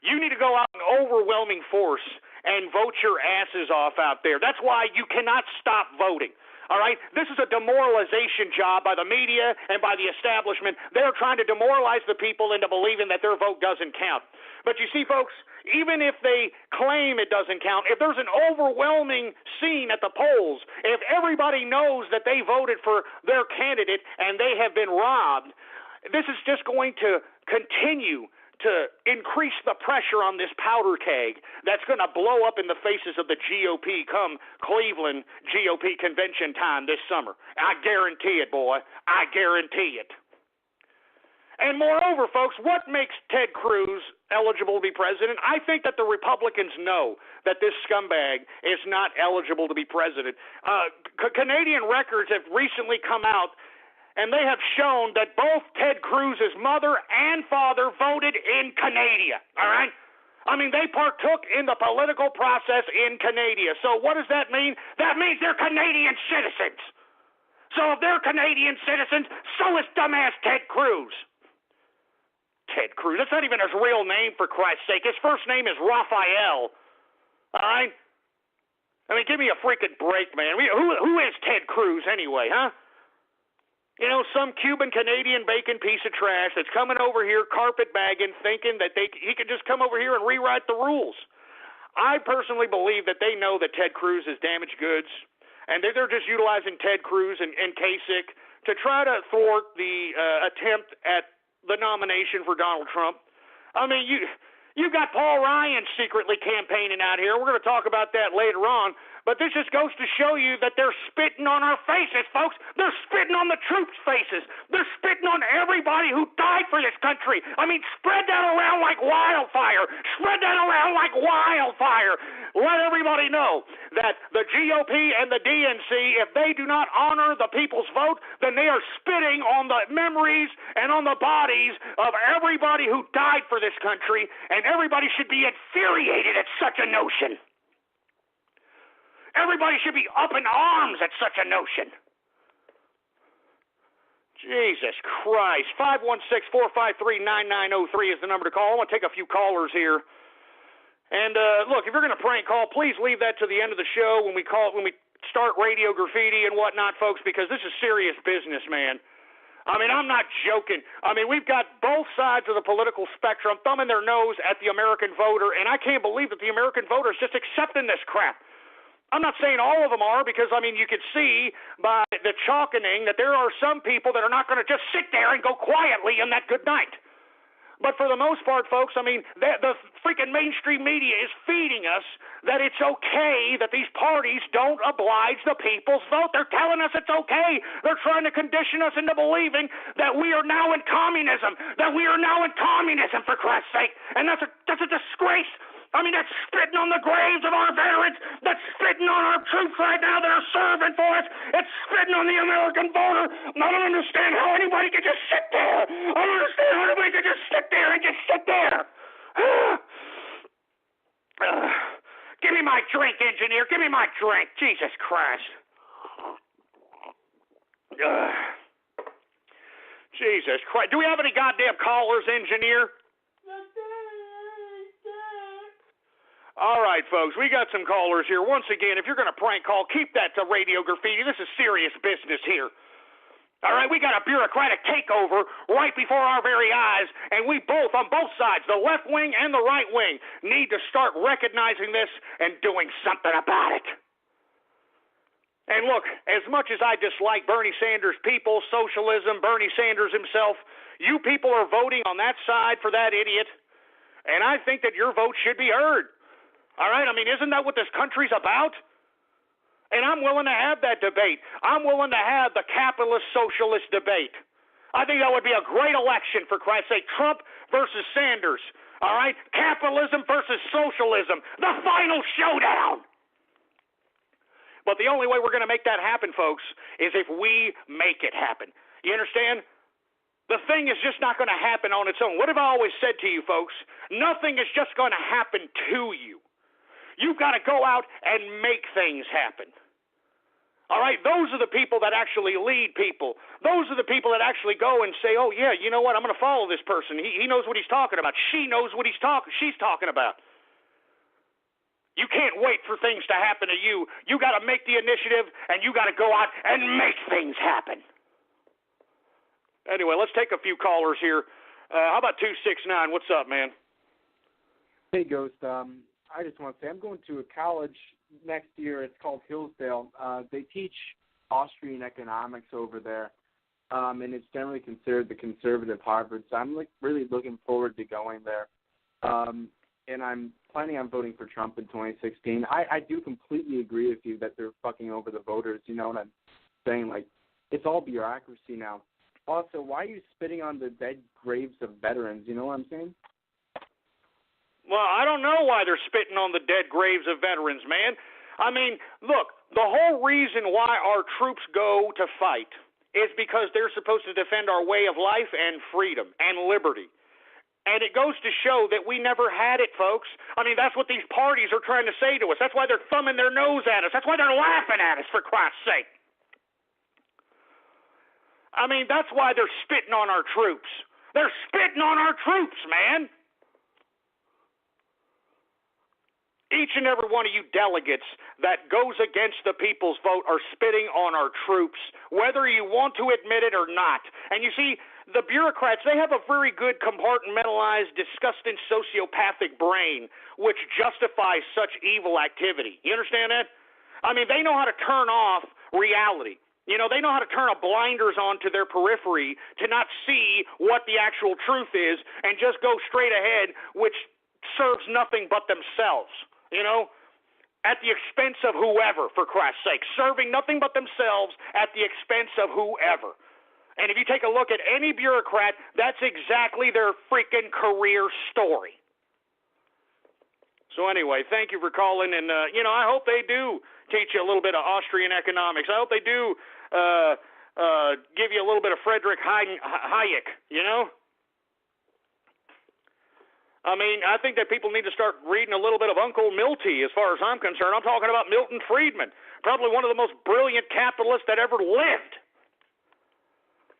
You need to go out in overwhelming force and vote your asses off out there. That's why you cannot stop voting. All right? This is a demoralization job by the media and by the establishment. They're trying to demoralize the people into believing that their vote doesn't count. But you see, folks, even if they claim it doesn't count, if there's an overwhelming scene at the polls, if everybody knows that they voted for their candidate and they have been robbed, this is just going to continue to increase the pressure on this powder keg that's going to blow up in the faces of the GOP come Cleveland GOP convention time this summer. I guarantee it, boy. I guarantee it. And moreover, folks, what makes Ted Cruz eligible to be president? I think that the Republicans know that this scumbag is not eligible to be president. Canadian records have recently come out, and they have shown that both Ted Cruz's mother and father voted in Canada, all right? I mean, they partook in the political process in Canada. So what does that mean? That means they're Canadian citizens. So if they're Canadian citizens, so is dumbass Ted Cruz. Ted Cruz, that's not even his real name, for Christ's sake. His first name is Raphael, all right? I mean, give me a freaking break, man. Who is Ted Cruz anyway, huh? You know, some Cuban Canadian bacon piece of trash that's coming over here carpetbagging, thinking that he can just come over here and rewrite the rules. I personally believe that they know that Ted Cruz is damaged goods, and they're just utilizing Ted Cruz and Kasich to try to thwart the attempt at the nomination for Donald Trump. I mean, you got Paul Ryan secretly campaigning out here. We're going to talk about that later on. But this just goes to show you that they're spitting on our faces, folks. They're spitting on the troops' faces. They're spitting on everybody who died for this country. I mean, spread that around like wildfire. Spread that around like wildfire. Let everybody know that the GOP and the DNC, if they do not honor the people's vote, then they are spitting on the memories and on the bodies of everybody who died for this country, and everybody should be infuriated at such a notion. Everybody should be up in arms at such a notion. Jesus Christ. 516-453-9903 is the number to call. I want to take a few callers here. And look, if you're going to prank call, please leave that to the end of the show when we start radio graffiti and whatnot, folks, because this is serious business, man. I mean, I'm not joking. I mean, we've got both sides of the political spectrum thumbing their nose at the American voter, and I can't believe that the American voter is just accepting this crap. I'm not saying all of them are, because, I mean, you could see by the chalkening that there are some people that are not going to just sit there and go quietly in that good night. But for the most part, folks, I mean, the freaking mainstream media is feeding us that it's okay that these parties don't oblige the people's vote. They're telling us it's okay. They're trying to condition us into believing that we are now in communism, for Christ's sake. And that's a disgrace. I mean, that's spitting on the graves of our veterans. That's spitting on our troops right now that are serving for us. It's spitting on the American voter. I don't understand how anybody can just sit there. I don't understand how anybody can just sit there and just sit there. Give me my drink, engineer. Give me my drink. Jesus Christ. Jesus Christ. Do we have any goddamn callers, engineer? All right, folks, we got some callers here. Once again, if you're going to prank call, keep that to Radio Graffiti. This is serious business here. All right, we got a bureaucratic takeover right before our very eyes, and we both, on both sides, the left wing and the right wing, need to start recognizing this and doing something about it. And look, as much as I dislike Bernie Sanders' people, socialism, Bernie Sanders himself, you people are voting on that side for that idiot, and I think that your vote should be heard. All right, I mean, isn't that what this country's about? And I'm willing to have that debate. I'm willing to have the capitalist-socialist debate. I think that would be a great election, for Christ's sake. Trump versus Sanders, all right? Capitalism versus socialism, the final showdown. But the only way we're going to make that happen, folks, is if we make it happen. You understand? The thing is just not going to happen on its own. What have I always said to you, folks? Nothing is just going to happen to you. You've got to go out and make things happen. All right? Those are the people that actually lead people. Those are the people that actually go and say, oh, yeah, you know what? I'm going to follow this person. He knows what he's talking about. She knows what she's talking about. You can't wait for things to happen to you. You got to make the initiative, and you got to go out and make things happen. Anyway, let's take a few callers here. How about 269? What's up, man? Hey, Ghost. I just want to say I'm going to a college next year. It's called Hillsdale. They teach Austrian economics over there, and it's generally considered the conservative Harvard. So I'm really looking forward to going there. And I'm planning on voting for Trump in 2016. I do completely agree with you that they're fucking over the voters. You know what I'm saying? Like, it's all bureaucracy now. Also, why are you spitting on the dead graves of veterans? You know what I'm saying? Well, I don't know why they're spitting on the dead graves of veterans, man. I mean, look, the whole reason why our troops go to fight is because they're supposed to defend our way of life and freedom and liberty. And it goes to show that we never had it, folks. I mean, that's what these parties are trying to say to us. That's why they're thumbing their nose at us. That's why they're laughing at us, for Christ's sake. I mean, that's why they're spitting on our troops. They're spitting on our troops, man. Each and every one of you delegates that goes against the people's vote are spitting on our troops, whether you want to admit it or not. And you see, the bureaucrats, they have a very good compartmentalized, disgusting, sociopathic brain, which justifies such evil activity. You understand that? I mean, they know how to turn off reality. You know, they know how to turn a blinders on to their periphery to not see what the actual truth is and just go straight ahead, which serves nothing but themselves. You know, at the expense of whoever, for Christ's sake, serving nothing but themselves at the expense of whoever. And if you take a look at any bureaucrat, that's exactly their freaking career story. So anyway, thank you for calling, and, I hope they do teach you a little bit of Austrian economics. I hope they do give you a little bit of Friedrich Hayek, you know? I mean, I think that people need to start reading a little bit of Uncle Milty as far as I'm concerned. I'm talking about Milton Friedman, probably one of the most brilliant capitalists that ever lived.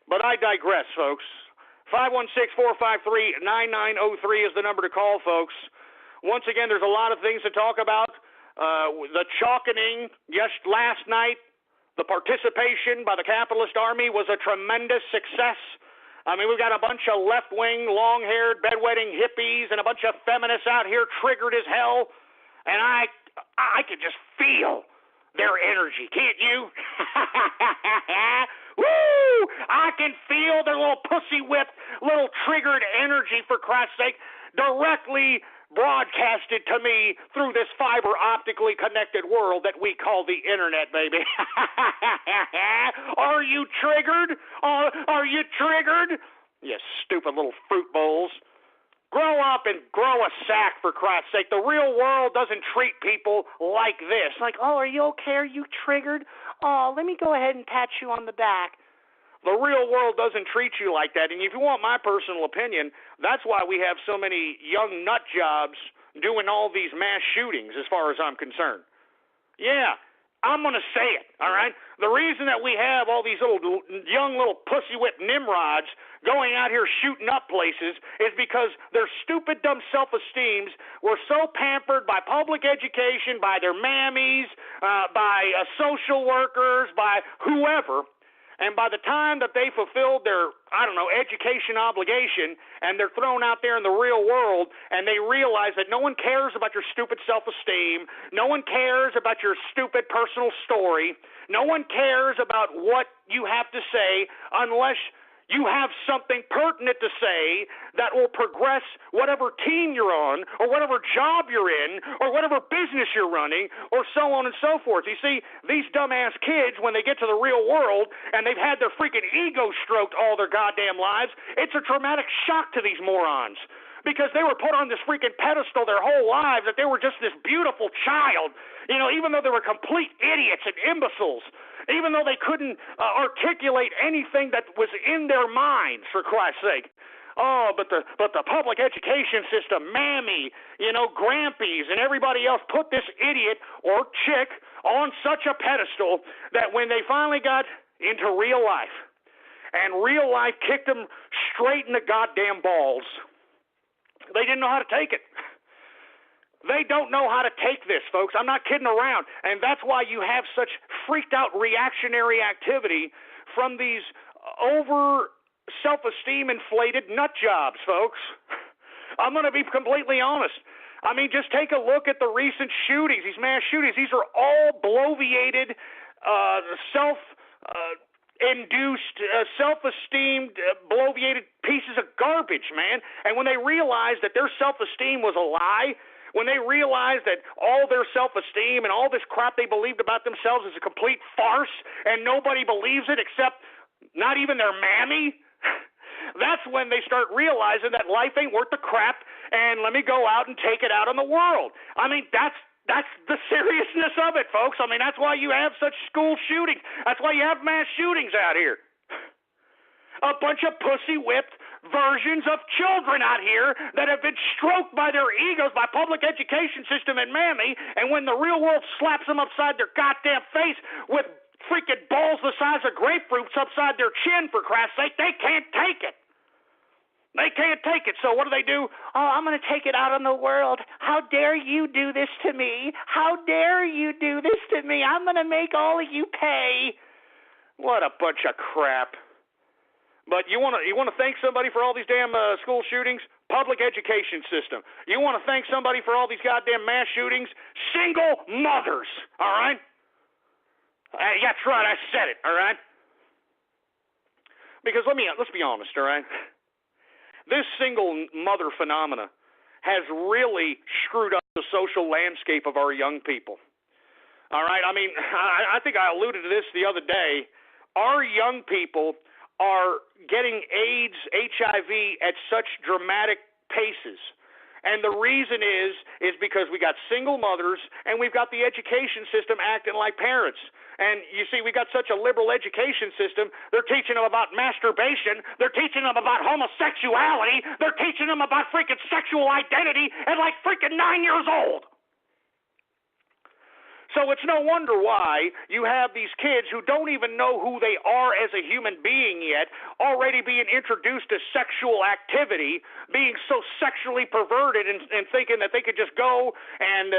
But I digress, folks. 516-453-9903 is the number to call, folks. Once again, there's a lot of things to talk about. The chalkening just last night, the participation by the capitalist army was a tremendous success. I mean, we've got a bunch of left-wing, long-haired, bedwetting hippies and a bunch of feminists out here triggered as hell, and I could just feel their energy, can't you? Woo! I can feel their little pussy-whipped, little triggered energy, for Christ's sake, directly broadcasted to me through this fiber-optically connected world that we call the internet, baby. Are you triggered? Are you triggered? You stupid little fruit bowls. Grow up and grow a sack, for Christ's sake. The real world doesn't treat people like this. Like, oh, are you okay? Are you triggered? Oh, let me go ahead and pat you on the back. The real world doesn't treat you like that. And if you want my personal opinion, that's why we have so many young nut jobs doing all these mass shootings, as far as I'm concerned. Yeah, I'm going to say it, all right? The reason that we have all these young little pussy-whipped nimrods going out here shooting up places is because their stupid, dumb self-esteems were so pampered by public education, by their mammies, by social workers, by whoever. And by the time that they fulfilled their, education obligation, and they're thrown out there in the real world, and they realize that no one cares about your stupid self-esteem, no one cares about your stupid personal story, no one cares about what you have to say unless you have something pertinent to say that will progress whatever team you're on, or whatever job you're in, or whatever business you're running, or so on and so forth. You see, these dumbass kids, when they get to the real world and they've had their freaking ego stroked all their goddamn lives, it's a traumatic shock to these morons. Because they were put on this freaking pedestal their whole lives that they were just this beautiful child, even though they were complete idiots and imbeciles. Even though they couldn't articulate anything that was in their minds, for Christ's sake. Oh, but the public education system, Mammy, Grampies, and everybody else put this idiot or chick on such a pedestal that when they finally got into real life, and real life kicked them straight in the goddamn balls, they didn't know how to take it. They don't know how to take this, folks. I'm not kidding around. And that's why you have such freaked-out reactionary activity from these over self-esteem inflated nut jobs, folks. I'm going to be completely honest. I mean, just take a look at the recent shootings, these mass shootings. These are all bloviated, self-induced, self-esteemed, bloviated pieces of garbage, man. And when they realized that their self-esteem was a lie, when they realized that all their self-esteem and all this crap they believed about themselves is a complete farce and nobody believes it except not even their mammy, that's when they start realizing that life ain't worth the crap and let me go out and take it out on the world. I mean, that's the seriousness of it, folks. I mean, that's why you have such school shootings. That's why you have mass shootings out here. A bunch of pussy-whipped versions of children out here that have been stroked by their egos, by public education system and Mammy, and when the real world slaps them upside their goddamn face with freaking balls the size of grapefruits upside their chin, for Christ's sake, they can't take it. They can't take it. So what do? Oh, I'm going to take it out on the world. How dare you do this to me? How dare you do this to me? I'm going to make all of you pay. What a bunch of crap. But you want to thank somebody for all these damn school shootings? Public education system. You want to thank somebody for all these goddamn mass shootings? Single mothers, all right? That's right, I said it, all right? Because let's be honest, all right? This single mother phenomena has really screwed up the social landscape of our young people. All right? I mean, I think I alluded to this the other day. Our young people are getting AIDS, HIV at such dramatic paces. And the reason is because we got single mothers and we've got the education system acting like parents. And you see, we got such a liberal education system, they're teaching them about masturbation, they're teaching them about homosexuality, they're teaching them about freaking sexual identity at like freaking 9 years old. So it's no wonder why you have these kids who don't even know who they are as a human being yet, already being introduced to sexual activity, being so sexually perverted and thinking that they could just go and,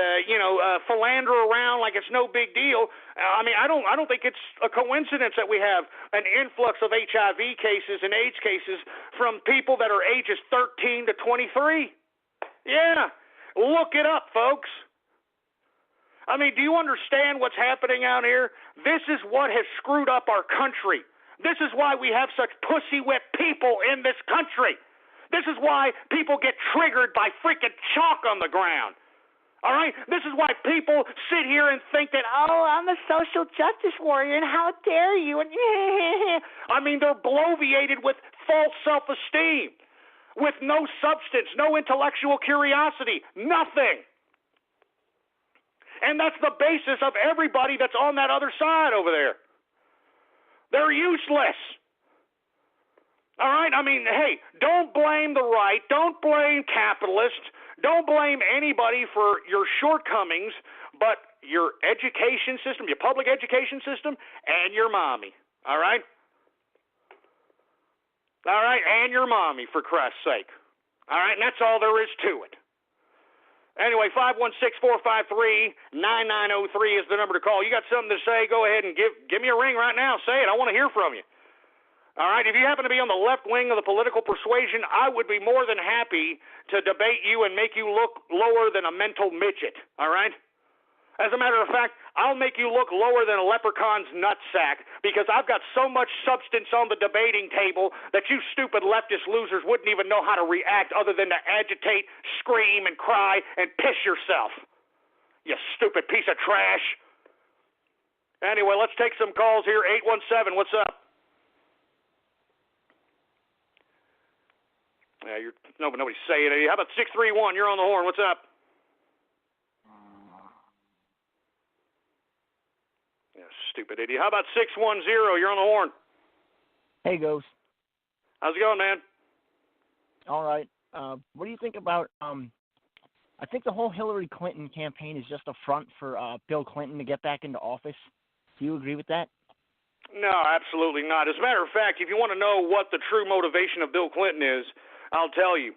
philander around like it's no big deal. I mean, I don't think it's a coincidence that we have an influx of HIV cases and AIDS cases from people that are ages 13 to 23. Yeah, look it up, folks. I mean, do you understand what's happening out here? This is what has screwed up our country. This is why we have such pussy-whipped people in this country. This is why people get triggered by freaking chalk on the ground. All right? This is why people sit here and think that, oh, I'm a social justice warrior, and how dare you? And I mean, they're bloviated with false self-esteem, with no substance, no intellectual curiosity, nothing. And that's the basis of everybody that's on that other side over there. They're useless. All right? I mean, hey, don't blame the right. Don't blame capitalists. Don't blame anybody for your shortcomings, but your education system, your public education system, and your mommy. All right? All right? And your mommy, for Christ's sake. All right? And that's all there is to it. Anyway, 516-453-9903 is the number to call. You got something to say, go ahead and give me a ring right now. Say it. I want to hear from you. All right? If you happen to be on the left wing of the political persuasion, I would be more than happy to debate you and make you look lower than a mental midget. All right? As a matter of fact, I'll make you look lower than a leprechaun's nutsack because I've got so much substance on the debating table that you stupid leftist losers wouldn't even know how to react other than to agitate, scream, and cry and piss yourself. You stupid piece of trash. Anyway, let's take some calls here. 817, what's up? Yeah, nobody's saying it. How about 631? You're on the horn. What's up? Stupid idiot. How about 610? You're on the horn. Hey, Ghost. How's it going, man? All right. What do you think about, I think the whole Hillary Clinton campaign is just a front for Bill Clinton to get back into office. Do you agree with that? No, absolutely not. As a matter of fact, if you want to know what the true motivation of Bill Clinton is, I'll tell you.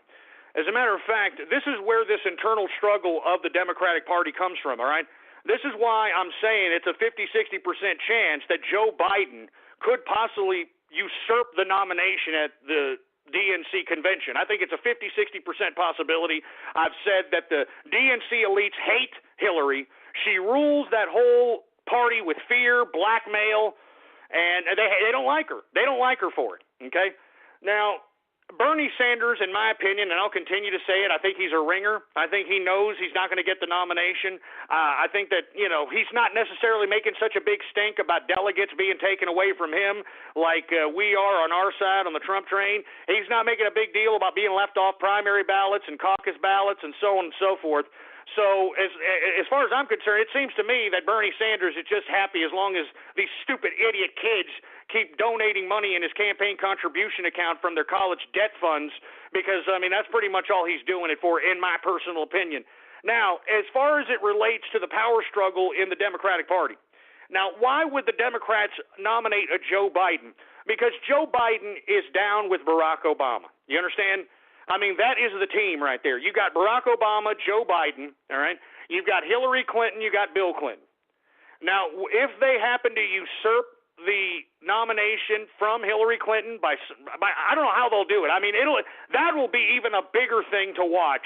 As a matter of fact, this is where this internal struggle of the Democratic Party comes from, all right? This is why I'm saying it's a 50-60% chance that Joe Biden could possibly usurp the nomination at the DNC convention. I think it's a 50-60% possibility. I've said that the DNC elites hate Hillary. She rules that whole party with fear, blackmail, and they don't like her. They don't like her for it, okay? Now, Bernie Sanders, in my opinion, and I'll continue to say it, I think he's a ringer. I think he knows he's not going to get the nomination. I think that, he's not necessarily making such a big stink about delegates being taken away from him like we are on our side on the Trump train. He's not making a big deal about being left off primary ballots and caucus ballots and so on and so forth. So as far as I'm concerned, it seems to me that Bernie Sanders is just happy as long as these stupid idiot kids keep donating money in his campaign contribution account from their college debt funds because, that's pretty much all he's doing it for, in my personal opinion. Now, as far as it relates to the power struggle in the Democratic Party, now, why would the Democrats nominate a Joe Biden? Because Joe Biden is down with Barack Obama. You understand? That is the team right there. You got Barack Obama, Joe Biden, all right? You've got Hillary Clinton, you got Bill Clinton. Now, if they happen to usurp the nomination from Hillary Clinton by I don't know how they'll do it. That will be even a bigger thing to watch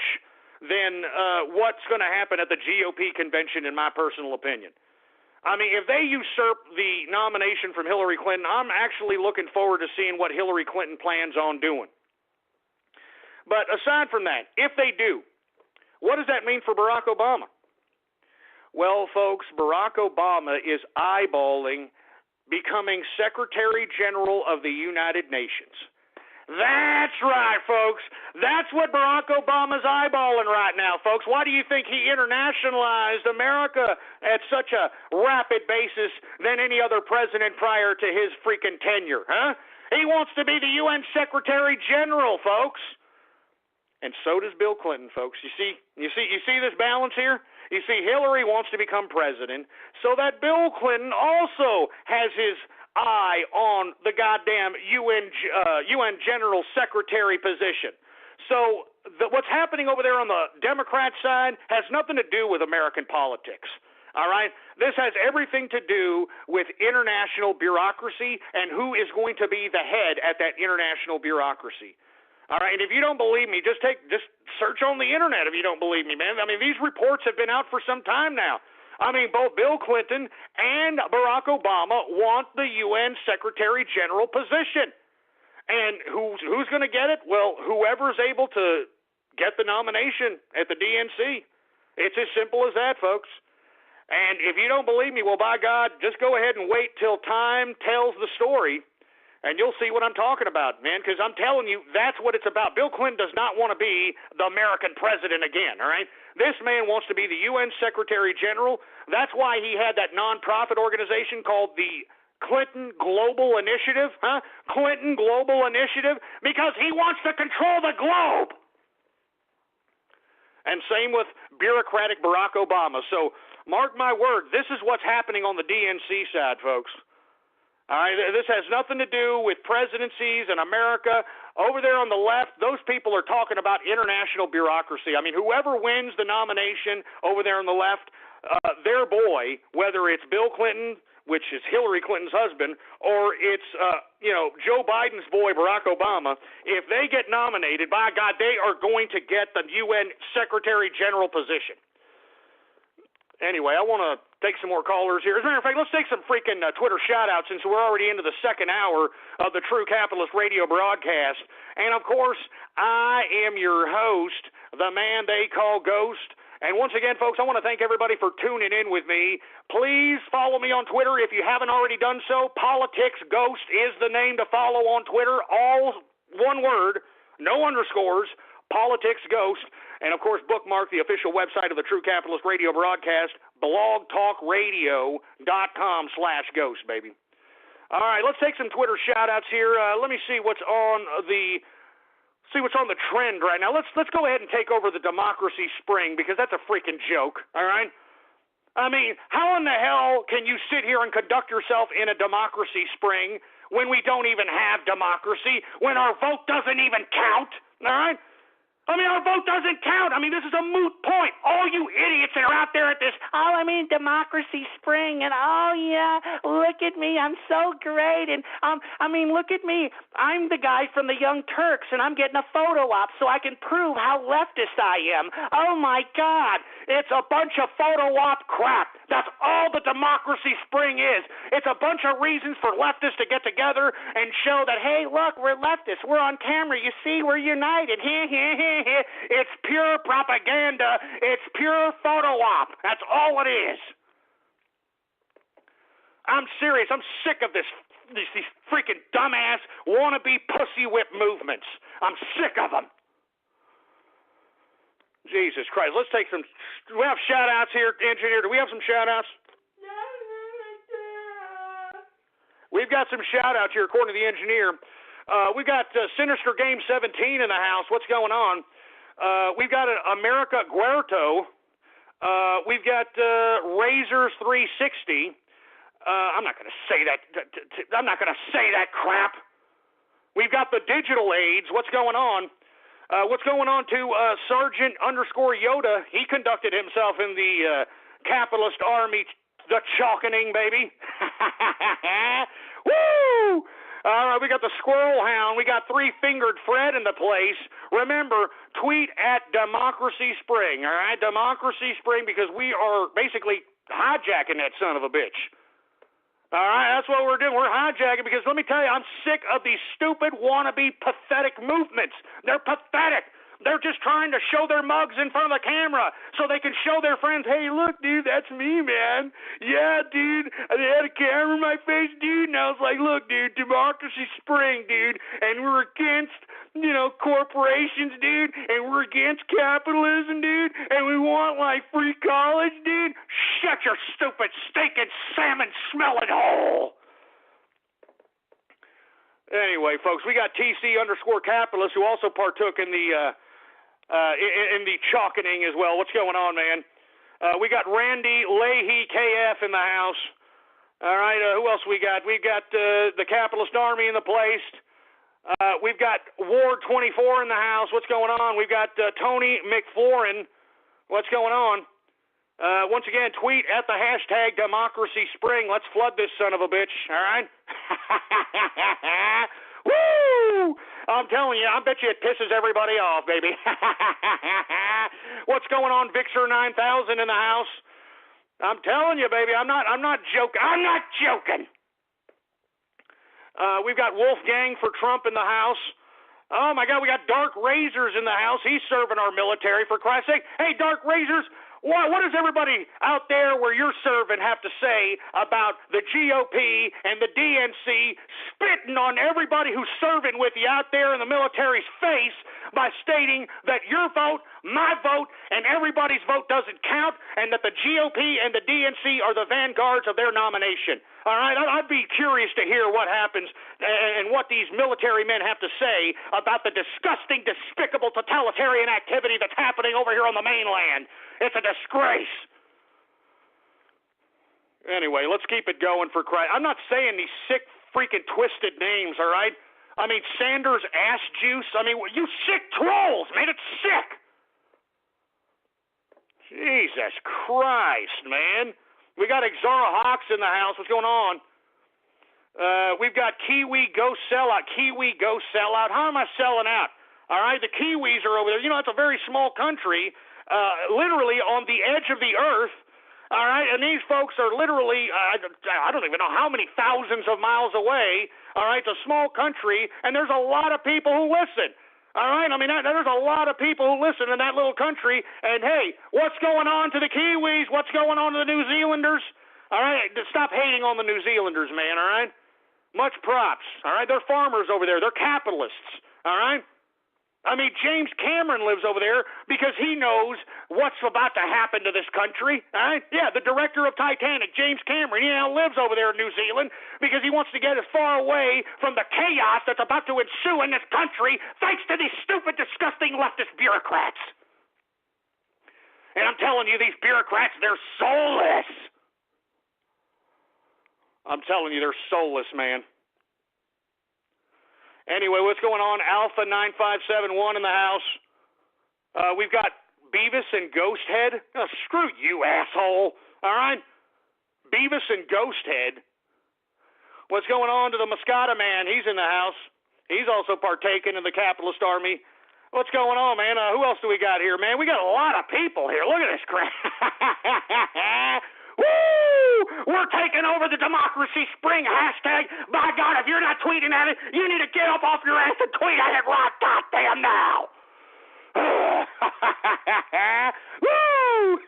than what's going to happen at the GOP convention, in my personal opinion. If they usurp the nomination from Hillary Clinton, I'm actually looking forward to seeing what Hillary Clinton plans on doing. But aside from that, if they do, what does that mean for Barack Obama? Well, folks, Barack Obama is eyeballing becoming Secretary General of the United Nations. That's right, folks. That's what Barack Obama's eyeballing right now, folks. Why do you think he internationalized America at such a rapid basis than any other president prior to his freaking tenure, huh? He wants to be the UN Secretary General, folks. And so does Bill Clinton, folks. You see this balance here? You see, Hillary wants to become president so that Bill Clinton also has his eye on the goddamn UN General Secretary position. So what's happening over there on the Democrat side has nothing to do with American politics. All right? This has everything to do with international bureaucracy and who is going to be the head at that international bureaucracy. All right, and if you don't believe me, just search on the internet if you don't believe me, man. I mean, these reports have been out for some time now. I mean, both Bill Clinton and Barack Obama want the UN Secretary General position. And who's going to get it? Well, whoever's able to get the nomination at the DNC. It's as simple as that, folks. And if you don't believe me, well, by God, just go ahead and wait till time tells the story. And you'll see what I'm talking about, man, because I'm telling you, that's what it's about. Bill Clinton does not want to be the American president again, all right? This man wants to be the UN Secretary General. That's why he had that nonprofit organization called the Clinton Global Initiative, Clinton Global Initiative, because he wants to control the globe. And same with bureaucratic Barack Obama. So mark my word, this is what's happening on the DNC side, folks. All right, this has nothing to do with presidencies in America. Over there on the left, those people are talking about international bureaucracy. I mean, whoever wins the nomination over there on the left, their boy, whether it's Bill Clinton, which is Hillary Clinton's husband, or it's Joe Biden's boy, Barack Obama, if they get nominated, by God, they are going to get the UN Secretary General position. Anyway, I want to take some more callers here. As a matter of fact, let's take some freaking Twitter shout-outs since we're already into the second hour of the True Capitalist Radio broadcast. And, of course, I am your host, the man they call Ghost. And once again, folks, I want to thank everybody for tuning in with me. Please follow me on Twitter if you haven't already done so. Politics Ghost is the name to follow on Twitter. All one word, no underscores, Politics Ghost. And, of course, bookmark the official website of the True Capitalist Radio broadcast, blogtalkradio.com/ghost, baby. All right, let's take some Twitter shout-outs here. Let me see what's on the trend right now. Let's go ahead and take over the Democracy Spring, because that's a freaking joke, all right? I mean, how in the hell can you sit here and conduct yourself in a Democracy Spring when we don't even have democracy, when our vote doesn't even count, all right? I mean, our vote doesn't count. I mean, this is a moot point. All you idiots that are out there at this, Democracy Spring, and look at me, I'm so great, and look at me, I'm the guy from the Young Turks, and I'm getting a photo op so I can prove how leftist I am. Oh my God, it's a bunch of photo op crap. That's all the Democracy Spring is. It's a bunch of reasons for leftists to get together and show that, hey, look, we're leftists, we're on camera, you see, we're united. It's pure propaganda. It's pure photo op. That's all it is. I'm serious. I'm sick of these freaking dumbass wannabe pussy whip movements. I'm sick of them. Jesus Christ. Let's take some. Do we have shout-outs here, engineer? Do we have some shout-outs? We've got some shout-outs here, according to the engineer. We've got Sinister Game 17 in the house. What's going on? We've got America Guerto. We've got Razors 360. I'm not going to say that. I'm not going to say that crap. We've got the Digital AIDS. What's going on? What's going on to Sergeant _ Yoda? He conducted himself in the capitalist army, the chalkening, baby. Woo! All right, we got the Squirrel Hound. We got Three-Fingered Fred in the place. Remember, tweet at Democracy Spring, all right? Democracy Spring, because we are basically hijacking that son of a bitch. All right, that's what we're doing. We're hijacking because, let me tell you, I'm sick of these stupid, wannabe, pathetic movements. They're pathetic. They're just trying to show their mugs in front of the camera so they can show their friends, hey, look, dude, that's me, man. Yeah, dude, they had a camera in my face, dude, and I was like, look, dude, Democracy Spring, dude, and we're against, corporations, dude, and we're against capitalism, dude, and we want, free college, dude. Shut your stupid, stinking, salmon-smelling hole. Anyway, folks, we got TC_Capitalist, who also partook in the chalkening as well. What's going on, man? We got Randy Leahy KF in the house. All right, who else we got? We got the Capitalist Army in the place. We've got Ward 24 in the house. What's going on? We've got Tony McFlorin. What's going on? Once again, tweet at the hashtag Democracy Spring. Let's flood this son of a bitch, all right? Woo! I'm telling you, I bet you it pisses everybody off, baby. What's going on, Vixer 9000 in the house? I'm telling you, baby, I'm not joking. I'm not joking. We've got Wolfgang for Trump in the house. Oh, my God, we got Dark Razors in the house. He's serving our military, for Christ's sake. Hey, Dark Razors, what does everybody out there where you're serving have to say about the GOP and the DNC spitting on everybody who's serving with you out there in the military's face by stating that your vote, my vote, and everybody's vote doesn't count, and that the GOP and the DNC are the vanguards of their nomination? All right, I'd be curious to hear what happens and what these military men have to say about the disgusting, despicable, totalitarian activity that's happening over here on the mainland. It's a disgrace. Anyway, let's keep it going for Christ. I'm not saying these sick, freaking twisted names, all right? I mean, Sanders ass juice. I mean, you sick trolls, man. It's sick. Jesus Christ, man. We got Exara Hawks in the house. What's going on? We've got Kiwi Go Sellout. Kiwi Go Sellout. How am I selling out? All right, the Kiwis are over there. You know, it's a very small country, literally on the edge of the earth. All right, and these folks are literally, I don't even know how many thousands of miles away. All right, it's a small country, and there's a lot of people who listen. All right, I mean, there's a lot of people who listen in that little country, and hey, what's going on to the Kiwis? What's going on to the New Zealanders? All right, stop hating on the New Zealanders, man, all right? Much props, all right? They're farmers over there. They're capitalists, all right? I mean, James Cameron lives over there because he knows what's about to happen to this country, all right? Yeah, the director of Titanic, James Cameron, he now lives over there in New Zealand because he wants to get as far away from the chaos that's about to ensue in this country thanks to these stupid, disgusting leftist bureaucrats. And I'm telling you, these bureaucrats, they're soulless. I'm telling you, they're soulless, man. Anyway, what's going on? Alpha 9571 in the house. We've got Beavis and Ghosthead. Oh, screw you, asshole. All right? Beavis and Ghosthead. What's going on to the Moscata man? He's in the house. He's also partaking in the capitalist army. What's going on, man? Who else do we got here, man? We got a lot of people here. Look at this crap. Woo! We're taking over the Democracy Spring hashtag. By God, if you're not tweeting at it, you need to get up off your ass and tweet at it right goddamn now. Woo!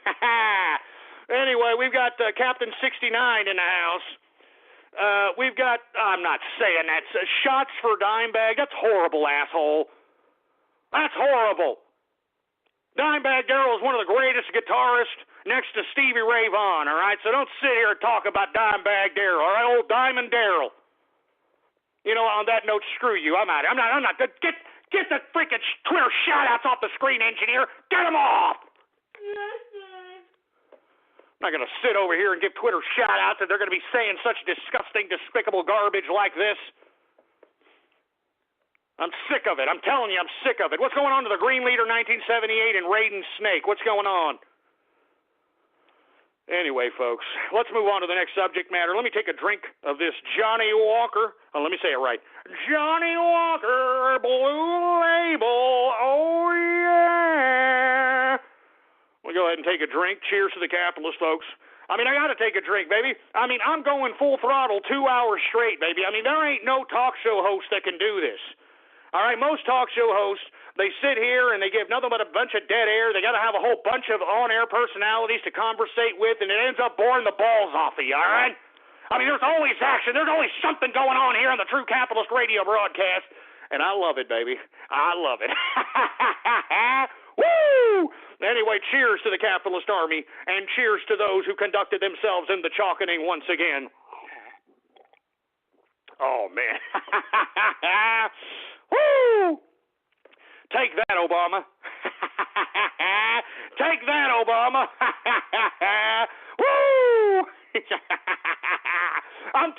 Anyway, we've got Captain 69 in the house. We've got, I'm not saying that, Shots for Dimebag. That's horrible, asshole. That's horrible. Dimebag Darrell is one of the greatest guitarists next to Stevie Ray Vaughan, all right? So don't sit here and talk about Dimebag Darrell, all right? Old Diamond Darrell. You know, on that note, screw you. I'm out. I'm not. Get the freaking Twitter shout-outs off the screen, engineer. Get them off. I'm not going to sit over here and give Twitter shout-outs that they're going to be saying such disgusting, despicable garbage like this. I'm sick of it. I'm telling you, I'm sick of it. What's going on to the Green Leader 1978 and Raiden Snake? What's going on? Anyway, folks, let's move on to the next subject matter. Let me take a drink of this Johnny Walker. Oh, let me say it right. Johnny Walker Blue Label. Oh, yeah. We'll go ahead and take a drink. Cheers to the capitalist, folks. I mean, I got to take a drink, baby. I mean, I'm going full throttle 2 hours straight, baby. I mean, there ain't no talk show host that can do this. All right, most talk show hosts, they sit here and they give nothing but a bunch of dead air. They got to have a whole bunch of on-air personalities to conversate with, and it ends up boring the balls off of you, all right? I mean, there's always action. There's always something going on here on the True Capitalist Radio broadcast, and I love it, baby. I love it. Woo! Anyway, cheers to the capitalist army, and cheers to those who conducted themselves in the chalkening once again. Oh, man. Woo! Take that, Obama. Take that, Obama.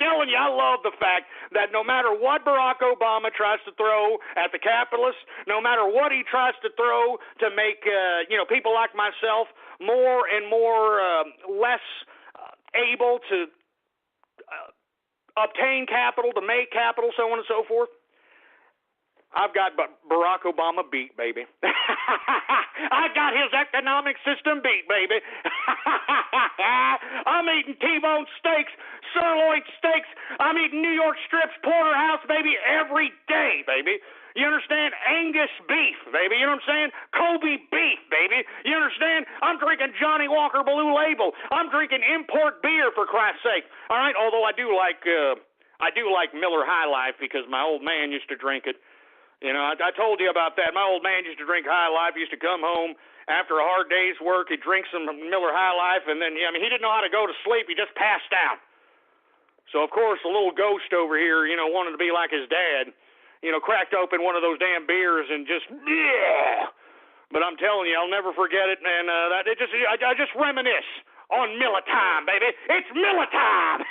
telling you, I love the fact that no matter what Barack Obama tries to throw at the capitalists, no matter what he tries to throw to make people like myself more and more less able to obtain capital, to make capital, so on and so forth, I've got Barack Obama beat, baby. I got his economic system beat, baby. I'm eating T-bone steaks, sirloin steaks. I'm eating New York strips, porterhouse, baby, every day, baby. You understand? Angus beef, baby. You know what I'm saying? Kobe beef, baby. You understand? I'm drinking Johnny Walker Blue Label. I'm drinking import beer, for Christ's sake. All right? Although I do like Miller High Life because my old man used to drink it. You know, I told you about that. My old man used to drink High Life. He used to come home after a hard day's work. He'd drink some Miller High Life, and then, he didn't know how to go to sleep. He just passed out. So, of course, the little ghost over here, wanted to be like his dad, cracked open one of those damn beers and just, yeah. But I'm telling you, I'll never forget it, and I just reminisce on Miller time, baby. It's Miller time.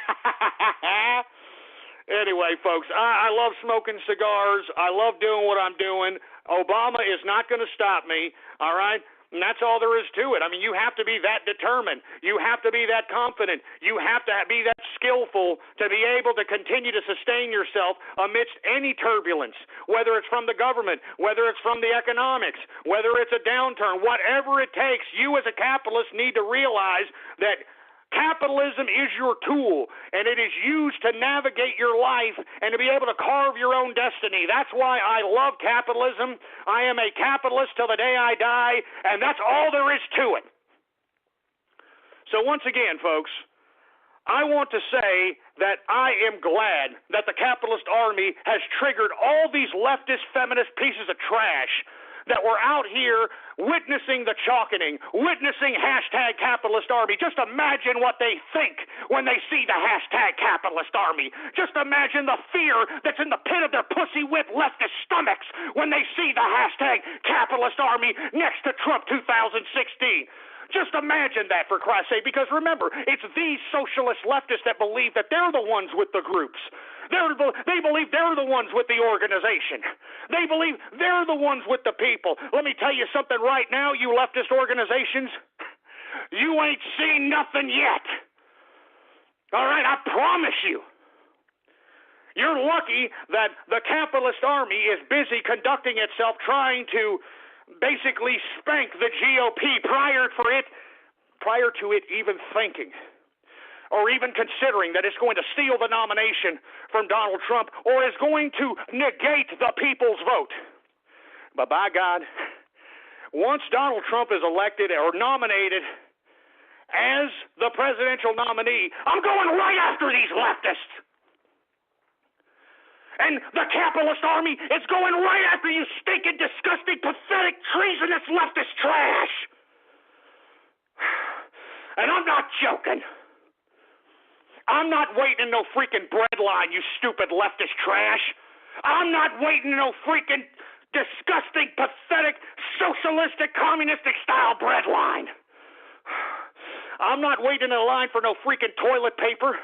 Anyway, folks, I love smoking cigars. I love doing what I'm doing. Obama is not going to stop me, all right? And that's all there is to it. I mean, you have to be that determined. You have to be that confident. You have to be that skillful to be able to continue to sustain yourself amidst any turbulence, whether it's from the government, whether it's from the economics, whether it's a downturn, whatever it takes. You as a capitalist need to realize that capitalism is your tool, and it is used to navigate your life and to be able to carve your own destiny. That's why I love capitalism. I am a capitalist till the day I die, and that's all there is to it. So once again, folks, I want to say that I am glad that the capitalist army has triggered all these leftist, feminist pieces of trash that were out here witnessing the chalkening, witnessing hashtag capitalist army. Just imagine what they think when they see the hashtag capitalist army. Just imagine the fear that's in the pit of their pussy whip leftist stomachs when they see the hashtag capitalist army next to Trump 2016. Just imagine that, for Christ's sake, because remember, it's these socialist leftists that believe that they're the ones with the groups. They believe they're the ones with the organization. They believe they're the ones with the people. Let me tell you something right now, you leftist organizations. You ain't seen nothing yet. All right, I promise you. You're lucky that the capitalist army is busy conducting itself trying to basically spank the GOP prior to it even thinking or even considering that it's going to steal the nomination from Donald Trump or is going to negate the people's vote. But by God, once Donald Trump is elected or nominated as the presidential nominee, I'm going right after these leftists. And the capitalist army is going right after you stinking, disgusting, pathetic, treasonous leftist trash. And I'm not joking. I'm not waiting in no freaking bread line, you stupid leftist trash. I'm not waiting in no freaking disgusting, pathetic, socialistic, communistic style bread line. I'm not waiting in a line for no freaking toilet paper.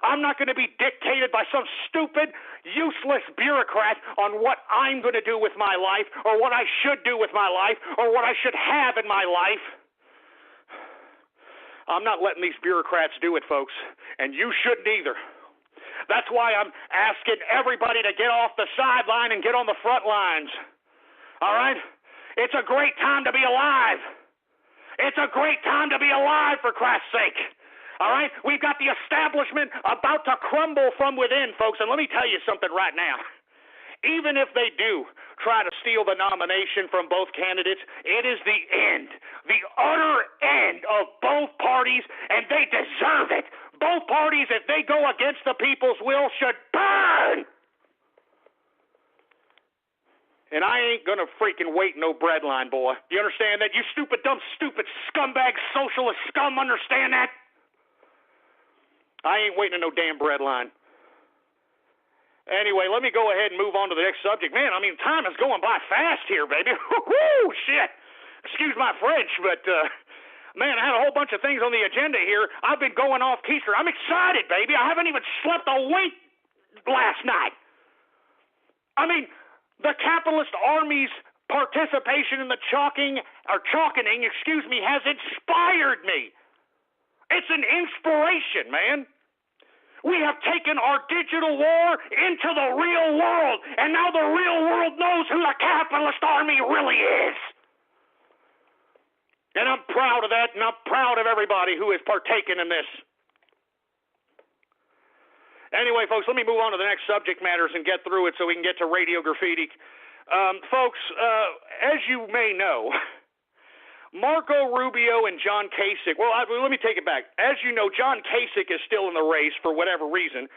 I'm not going to be dictated by some stupid, useless bureaucrat on what I'm going to do with my life or what I should do with my life or what I should have in my life. I'm not letting these bureaucrats do it, folks, and you shouldn't either. That's why I'm asking everybody to get off the sideline and get on the front lines. All right? It's a great time to be alive. It's a great time to be alive, for Christ's sake. All right? We've got the establishment about to crumble from within, folks, and let me tell you something right now. Even if they do try to steal the nomination from both candidates, it is the end, the utter end of both parties, and they deserve it. Both parties, if they go against the people's will, should burn. And I ain't going to freaking wait no breadline, boy. You understand that? You stupid, dumb, stupid, scumbag, socialist scum, understand that? I ain't waiting no damn breadline. Anyway, let me go ahead and move on to the next subject. Man, I mean, time is going by fast here, baby. Woo-hoo, shit. Excuse my French, but Man, I had a whole bunch of things on the agenda here. I've been going off keister. I'm excited, baby. I haven't even slept a wink last night. I mean, the capitalist army's participation in the chalkening, has inspired me. It's an inspiration, man. We have taken our digital war into the real world, and now the real world knows who the capitalist army really is. And I'm proud of that, and I'm proud of everybody who has partaken in this. Anyway, folks, let me move on to the next subject matters and get through it so we can get to Radio Graffiti. Folks, as you may know, Marco Rubio and John Kasich, let me take it back. As you know, John Kasich is still in the race for whatever reason,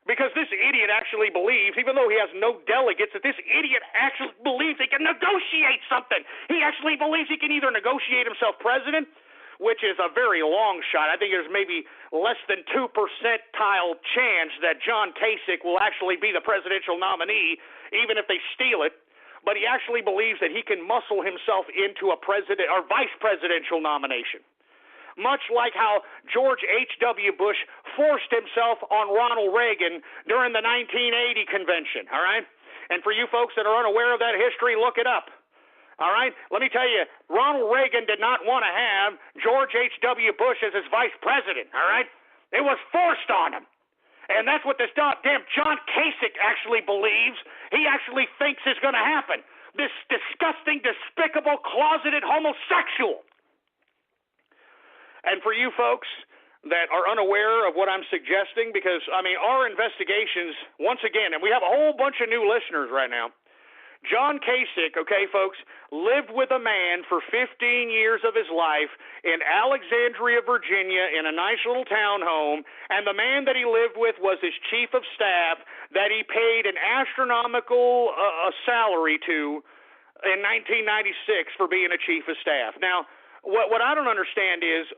because this idiot actually believes, even though he has no delegates, that this idiot actually believes he can negotiate something. He actually believes he can either negotiate himself president, which is a very long shot. I think there's maybe less than 2% chance that John Kasich will actually be the presidential nominee, even if they steal it. But he actually believes that he can muscle himself into a president or vice presidential nomination, much like how George H.W. Bush forced himself on Ronald Reagan during the 1980 convention, all right? And for you folks that are unaware of that history, look it up, all right? Let me tell you, Ronald Reagan did not want to have George H.W. Bush as his vice president, all right? It was forced on him. And that's what this damn John Kasich actually believes. He actually thinks is going to happen. This disgusting, despicable, closeted homosexual. And for you folks that are unaware of what I'm suggesting, because, I mean, our investigations, once again, and we have a whole bunch of new listeners right now. John Kasich, okay, folks, lived with a man for 15 years of his life in Alexandria, Virginia, in a nice little townhome, and the man that he lived with was his chief of staff that he paid an astronomical salary to in 1996 for being a chief of staff. Now, what I don't understand is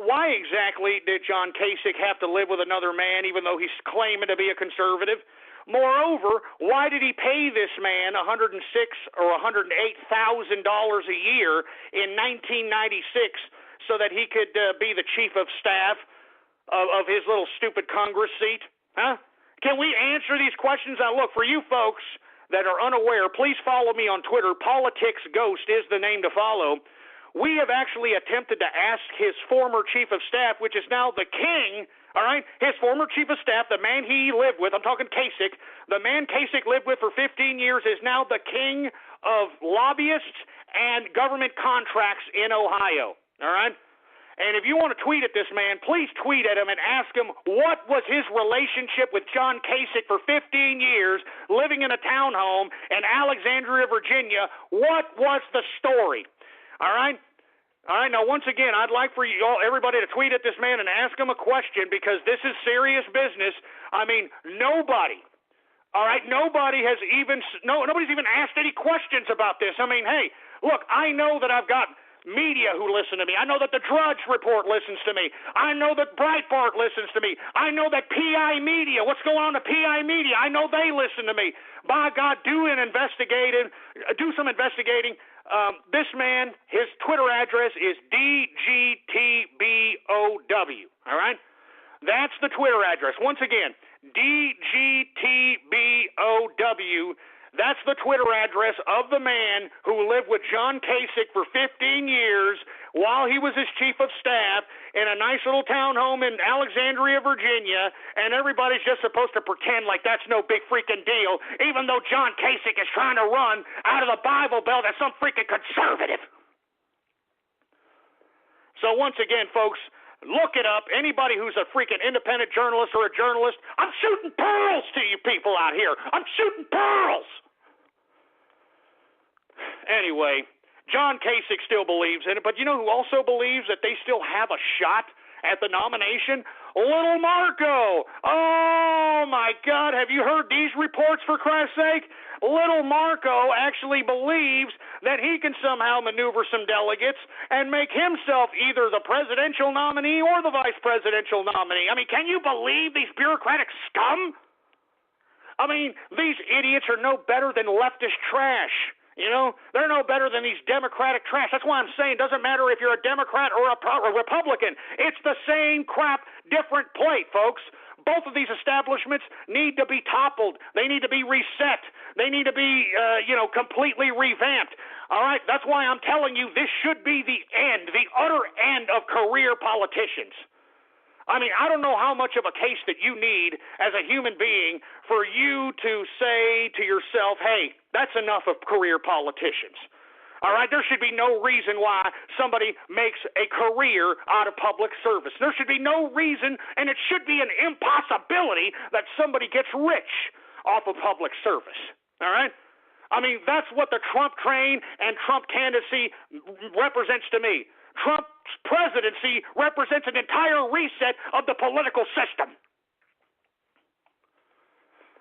why exactly did John Kasich have to live with another man even though he's claiming to be a conservative? Moreover, why did he pay this man $106,000 or $108,000 a year in 1996 so that he could be the chief of staff of his little stupid Congress seat? Huh? Can we answer these questions? Now, look, for you folks that are unaware, please follow me on Twitter. Politics Ghost is the name to follow. We have actually attempted to ask his former chief of staff, which is now the king. All right, his former chief of staff, the man he lived with, I'm talking Kasich, the man Kasich lived with for 15 years is now the king of lobbyists and government contracts in Ohio. All right? And if you want to tweet at this man, please tweet at him and ask him what was his relationship with John Kasich for 15 years, living in a townhome in Alexandria, Virginia. What was the story? All right? All right, now once again, I'd like for you all, everybody to tweet at this man and ask him a question because this is serious business. I mean, nobody, all right, nobody's even asked any questions about this. I mean, hey, look, I know that I've got media who listen to me. I know that the Drudge Report listens to me. I know that Breitbart listens to me. I know that PI Media, what's going on to PI Media? I know they listen to me. By God, do some investigating. This man, his Twitter address is DGTBOW, all right? That's the Twitter address. Once again, DGTBOW. That's the Twitter address of the man who lived with John Kasich for 15 years while he was his chief of staff in a nice little townhome in Alexandria, Virginia, and everybody's just supposed to pretend like that's no big freaking deal, even though John Kasich is trying to run out of the Bible Belt as some freaking conservative. So once again, folks, look it up. Anybody who's a freaking independent journalist or a journalist, I'm shooting pearls to you people out here. I'm shooting pearls. Anyway, John Kasich still believes in it, but you know who also believes that they still have a shot at the nomination? Little Marco. Oh, my God. Have you heard these reports, for Christ's sake? Little Marco actually believes that he can somehow maneuver some delegates and make himself either the presidential nominee or the vice presidential nominee. I mean, can you believe these bureaucratic scum? I mean, these idiots are no better than leftist trash. You know, they're no better than these Democratic trash. That's why I'm saying it doesn't matter if you're a Democrat or a Republican. It's the same crap, different plate, folks. Both of these establishments need to be toppled. They need to be reset. They need to be, completely revamped. All right? That's why I'm telling you this should be the end, the utter end of career politicians. I mean, I don't know how much of a case that you need as a human being for you to say to yourself, hey, that's enough of career politicians. All right? There should be no reason why somebody makes a career out of public service. There should be no reason, and it should be an impossibility that somebody gets rich off of public service. All right? I mean, that's what the Trump train and Trump candidacy represents to me. Trump's presidency represents an entire reset of the political system.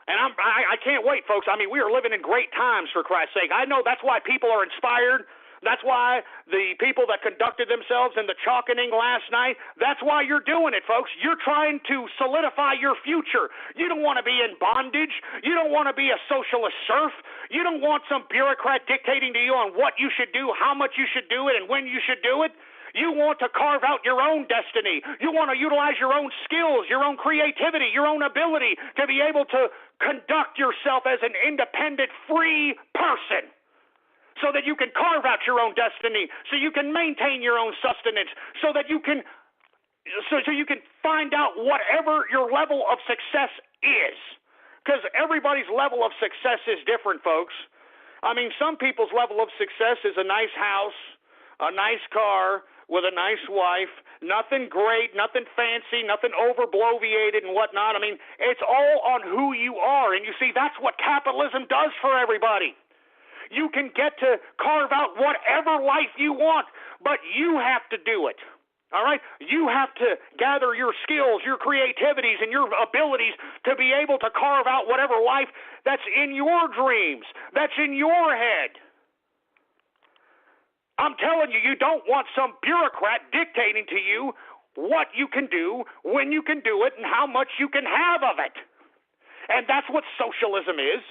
And I can't wait, folks. I mean, we are living in great times, for Christ's sake. I know that's why people are inspired. That's why the people that conducted themselves in the chalkening last night, that's why you're doing it, folks. You're trying to solidify your future. You don't want to be in bondage. You don't want to be a socialist serf. You don't want some bureaucrat dictating to you on what you should do, how much you should do it, and when you should do it. You want to carve out your own destiny. You want to utilize your own skills, your own creativity, your own ability to be able to conduct yourself as an independent, free person so that you can carve out your own destiny, so you can maintain your own sustenance, so that you can find out whatever your level of success is. Because everybody's level of success is different, folks. I mean, some people's level of success is a nice house, a nice car, with a nice wife, nothing great, nothing fancy, nothing over-bloviated and whatnot. I mean, it's all on who you are. And you see, that's what capitalism does for everybody. You can get to carve out whatever life you want, but you have to do it. All right? You have to gather your skills, your creativities, and your abilities to be able to carve out whatever life that's in your dreams, that's in your head. I'm telling you, you don't want some bureaucrat dictating to you what you can do, when you can do it, and how much you can have of it. And that's what socialism is.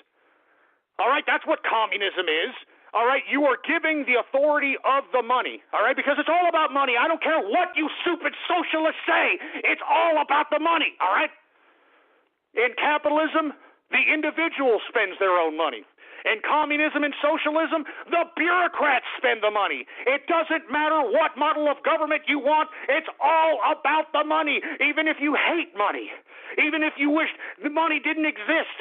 All right? That's what communism is. All right? You are giving the authority of the money. All right? Because it's all about money. I don't care what you stupid socialists say. It's all about the money. All right? In capitalism, the individual spends their own money. In communism and socialism, the bureaucrats spend the money. It doesn't matter what model of government you want. It's all about the money, even if you hate money, even if you wish the money didn't exist.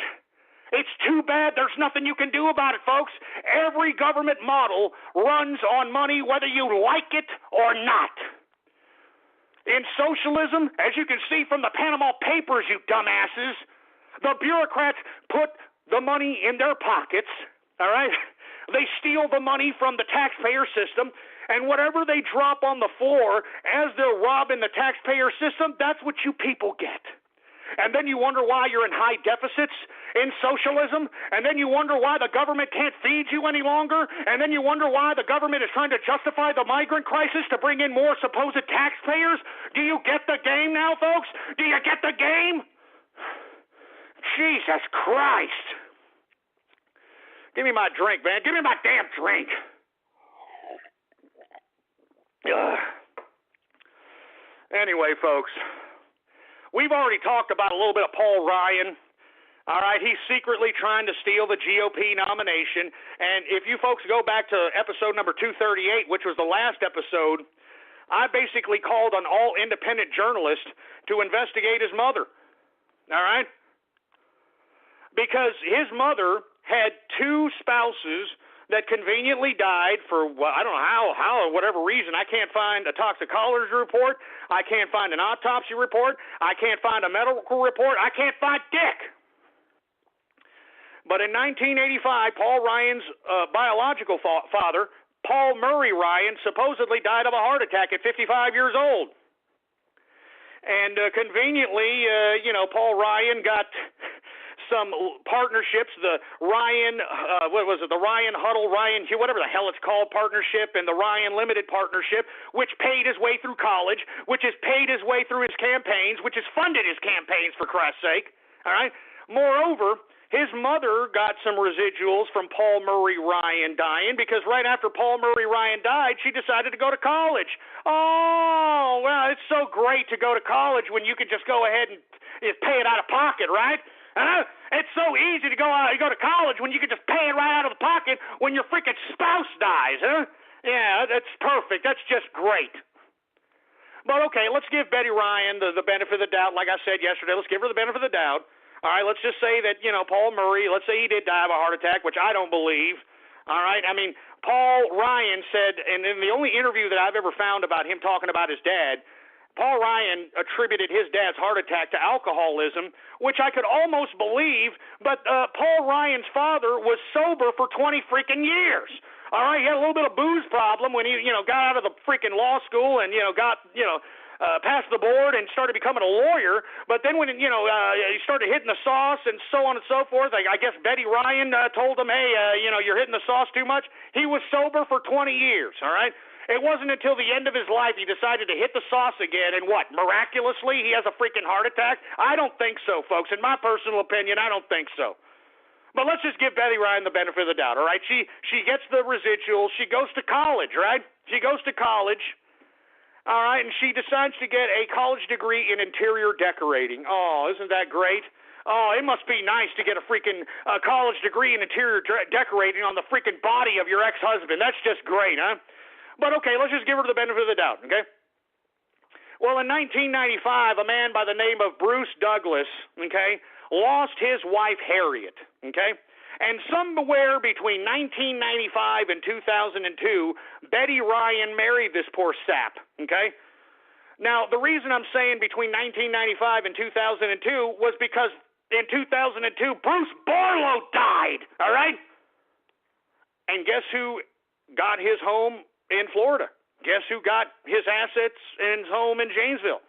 It's too bad. There's nothing you can do about it, folks. Every government model runs on money, whether you like it or not. In socialism, as you can see from the Panama Papers, you dumbasses, the bureaucrats put the money in their pockets, all right? They steal the money from the taxpayer system, and whatever they drop on the floor as they're robbing the taxpayer system, that's what you people get. And then you wonder why you're in high deficits in socialism, and then you wonder why the government can't feed you any longer, and then you wonder why the government is trying to justify the migrant crisis to bring in more supposed taxpayers. Do you get the game now, folks? Do you get the game? Jesus Christ. Give me my drink, man. Give me my damn drink. Ugh. Anyway, folks, we've already talked about a little bit of Paul Ryan. All right, he's secretly trying to steal the GOP nomination. And if you folks go back to episode number 238, which was the last episode, I basically called on all independent journalists to investigate his mother. All right? Because his mother had two spouses that conveniently died for, well, I don't know how or whatever reason. I can't find a toxicology report. I can't find an autopsy report. I can't find a medical report. I can't find dick. But in 1985, Paul Ryan's biological father, Paul Murray Ryan, supposedly died of a heart attack at 55 years old. And conveniently, Paul Ryan got some partnerships, the Ryan, the Ryan Huddle, Ryan Hugh, whatever the hell it's called, partnership, and the Ryan Limited Partnership, which paid his way through college, which has paid his way through his campaigns, which has funded his campaigns, for Christ's sake. All right. Moreover, his mother got some residuals from Paul Murray Ryan dying because right after Paul Murray Ryan died, she decided to go to college. Oh, well, it's so great to go to college when you can just go ahead and pay it out of pocket, right? It's so easy to go to college when you can just pay it right out of the pocket when your freaking spouse dies, huh? Yeah, that's perfect. That's just great. But okay, let's give Betty Ryan the benefit of the doubt. Like I said yesterday, let's give her the benefit of the doubt. All right, let's just say that, Paul Murray, let's say he did die of a heart attack, which I don't believe. All right, I mean, Paul Ryan said, and in the only interview that I've ever found about him talking about his dad, Paul Ryan attributed his dad's heart attack to alcoholism, which I could almost believe, but Paul Ryan's father was sober for 20 freaking years. All right, he had a little bit of booze problem when he, got out of the freaking law school and, passed the board and started becoming a lawyer. But then when, he started hitting the sauce and so on and so forth, I guess Betty Ryan told him, hey, you're hitting the sauce too much. He was sober for 20 years, all right? It wasn't until the end of his life he decided to hit the sauce again, and what, miraculously he has a freaking heart attack? I don't think so, folks. In my personal opinion, I don't think so. But let's just give Betty Ryan the benefit of the doubt, all right? She gets the residuals. She goes to college, right? She goes to college, all right, and she decides to get a college degree in interior decorating. Oh, isn't that great? Oh, it must be nice to get a freaking college degree in interior decorating on the freaking body of your ex-husband. That's just great, huh? But, okay, let's just give her the benefit of the doubt, okay? Well, in 1995, a man by the name of Bruce Douglas, okay, lost his wife, Harriet, okay? And somewhere between 1995 and 2002, Betty Ryan married this poor sap, okay? Now, the reason I'm saying between 1995 and 2002 was because in 2002, Bruce Barlow died, all right? And guess who got his home in Florida? Guess who got his assets and his home in Janesville?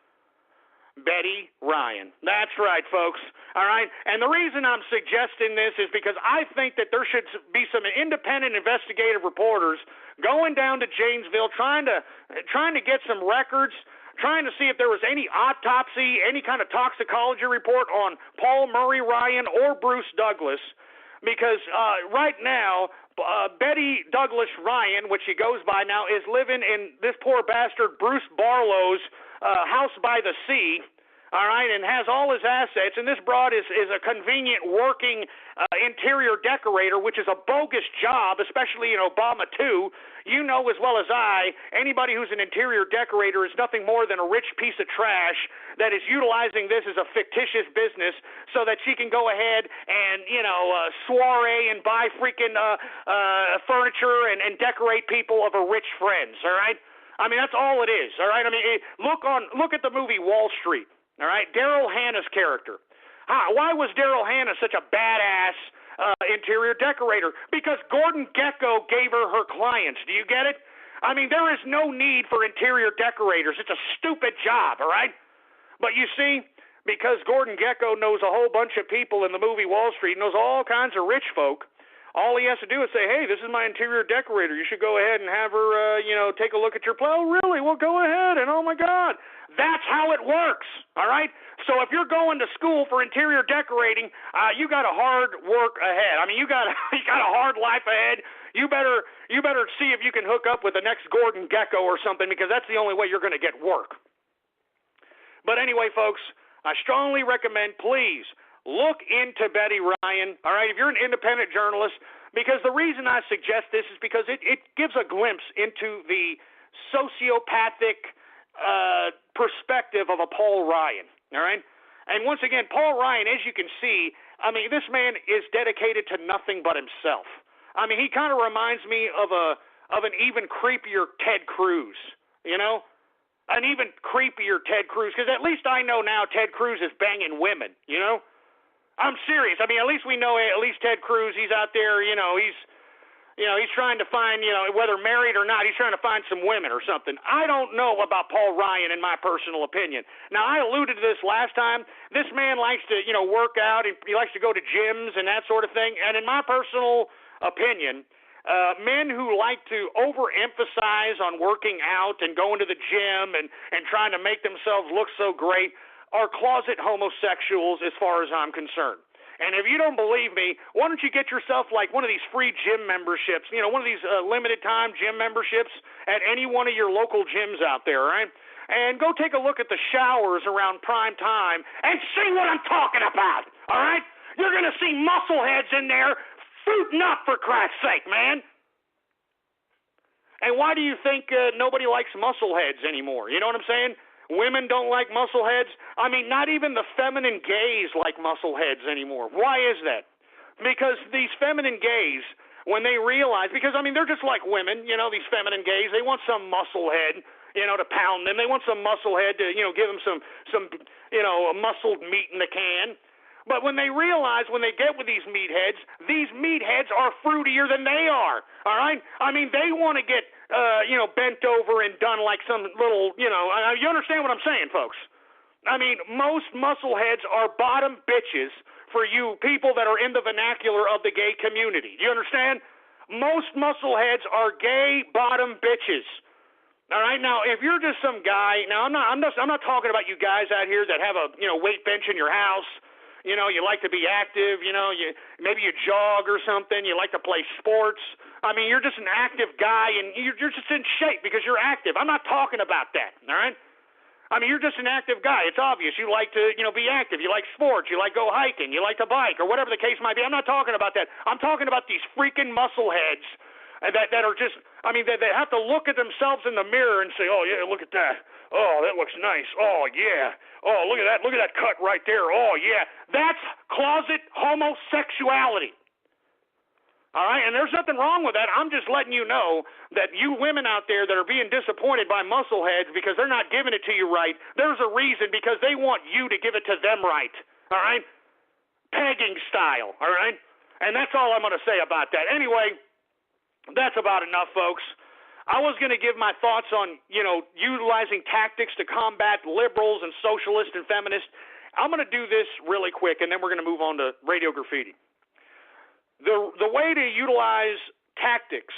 Betty Ryan. That's right, folks. All right? And the reason I'm suggesting this is because I think that there should be some independent investigative reporters going down to Janesville trying to get some records, trying to see if there was any autopsy, any kind of toxicology report on Paul Murray Ryan or Bruce Douglas, because right now Betty Douglas Ryan, which she goes by now, is living in this poor bastard Bruce Barlow's house by the sea, all right, and has all his assets. And this broad is a convenient working interior decorator, which is a bogus job, especially in Obama 2. You know as well as I, anybody who's an interior decorator is nothing more than a rich piece of trash that is utilizing this as a fictitious business so that she can go ahead and, soiree and buy freaking furniture and decorate people of her rich friends, all right? I mean, that's all it is, all right? I mean, look at the movie Wall Street, all right? Daryl Hannah's character. Why was Daryl Hannah such a badass interior decorator? Because Gordon Gekko gave her clients. Do you get it? I mean, there is no need for interior decorators. It's a stupid job, all right? But you see, because Gordon Gekko knows a whole bunch of people in the movie Wall Street, knows all kinds of rich folk, all he has to do is say, hey, this is my interior decorator. You should go ahead and have her, take a look at your place. Oh, really? Well, go ahead. And, oh, my God. That's how it works, all right? So if you're going to school for interior decorating, you got a hard work ahead. I mean, you got a hard life ahead. You better see if you can hook up with the next Gordon Gekko or something, because that's the only way you're going to get work. But anyway, folks, I strongly recommend, please, look into Betty Ryan, all right, if you're an independent journalist, because the reason I suggest this is because it gives a glimpse into the sociopathic perspective of a Paul Ryan, all right? And once again, Paul Ryan, as you can see, I mean, this man is dedicated to nothing but himself. I mean, he kind of reminds me of an even creepier Ted Cruz, an even creepier Ted Cruz, because at least I know now Ted Cruz is banging women, I'm serious. I mean, at least we know Ted Cruz, he's out there, he's trying to find, whether married or not, he's trying to find some women or something. I don't know about Paul Ryan, in my personal opinion. Now, I alluded to this last time. This man likes to, work out. He likes to go to gyms and that sort of thing. And in my personal opinion, men who like to overemphasize on working out and going to the gym and trying to make themselves look so great are closet homosexuals as far as I'm concerned. And if you don't believe me, why don't you get yourself like one of these free gym memberships, one of these limited time gym memberships at any one of your local gyms out there, right? And go take a look at the showers around prime time and see what I'm talking about, all right? You're going to see muscleheads in there fruiting up, for Christ's sake, man. And why do you think nobody likes muscleheads anymore? You know what I'm saying? Women don't like muscleheads. I mean, not even the feminine gays like muscleheads anymore. Why is that? Because these feminine gays, when they realize, because, I mean, they're just like women, these feminine gays. They want some musclehead, to pound them. They want some musclehead to, give them some muscled meat in the can. But when they realize, when they get with these meatheads are fruitier than they are, all right? I mean, they want to get, bent over and done like some little, you understand what I'm saying, folks? I mean, most muscleheads are bottom bitches for you people that are in the vernacular of the gay community. Do you understand? Most muscleheads are gay bottom bitches. All right, now if you're just some guy, now I'm not talking about you guys out here that have a weight bench in your house. You like to be active, maybe you jog or something, you like to play sports. I mean, you're just an active guy, and you're just in shape because you're active. I'm not talking about that, all right? I mean, you're just an active guy. It's obvious. You like to, be active. You like sports. You like go hiking. You like to bike or whatever the case might be. I'm not talking about that. I'm talking about these freaking muscleheads that are just, I mean, they have to look at themselves in the mirror and say, oh, yeah, look at that. Oh, that looks nice. Oh, yeah. Oh, look at that. Look at that cut right there. Oh, yeah. That's closet homosexuality. All right? And there's nothing wrong with that. I'm just letting you know that you women out there that are being disappointed by muscleheads because they're not giving it to you right, there's a reason, because they want you to give it to them right. All right? Pegging style. All right? And that's all I'm going to say about that. Anyway, that's about enough, folks. I was going to give my thoughts on, utilizing tactics to combat liberals and socialists and feminists. I'm going to do this really quick, and then we're going to move on to Radio Graffiti. The way to utilize tactics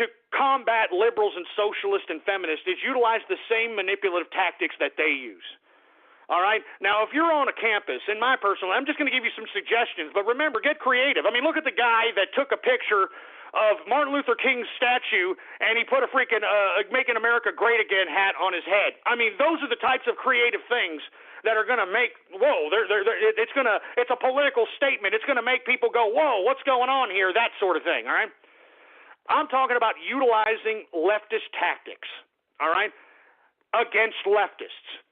to combat liberals and socialists and feminists is utilize the same manipulative tactics that they use. All right? Now, if you're on a campus, in my personal, I'm just going to give you some suggestions, but remember, get creative. I mean, look at the guy that took a picture of Martin Luther King's statue, and he put a freaking Making America Great Again hat on his head. I mean, those are the types of creative things that are going to make, it's a political statement. It's going to make people go, whoa, what's going on here, that sort of thing, all right? I'm talking about utilizing leftist tactics, all right, against leftists.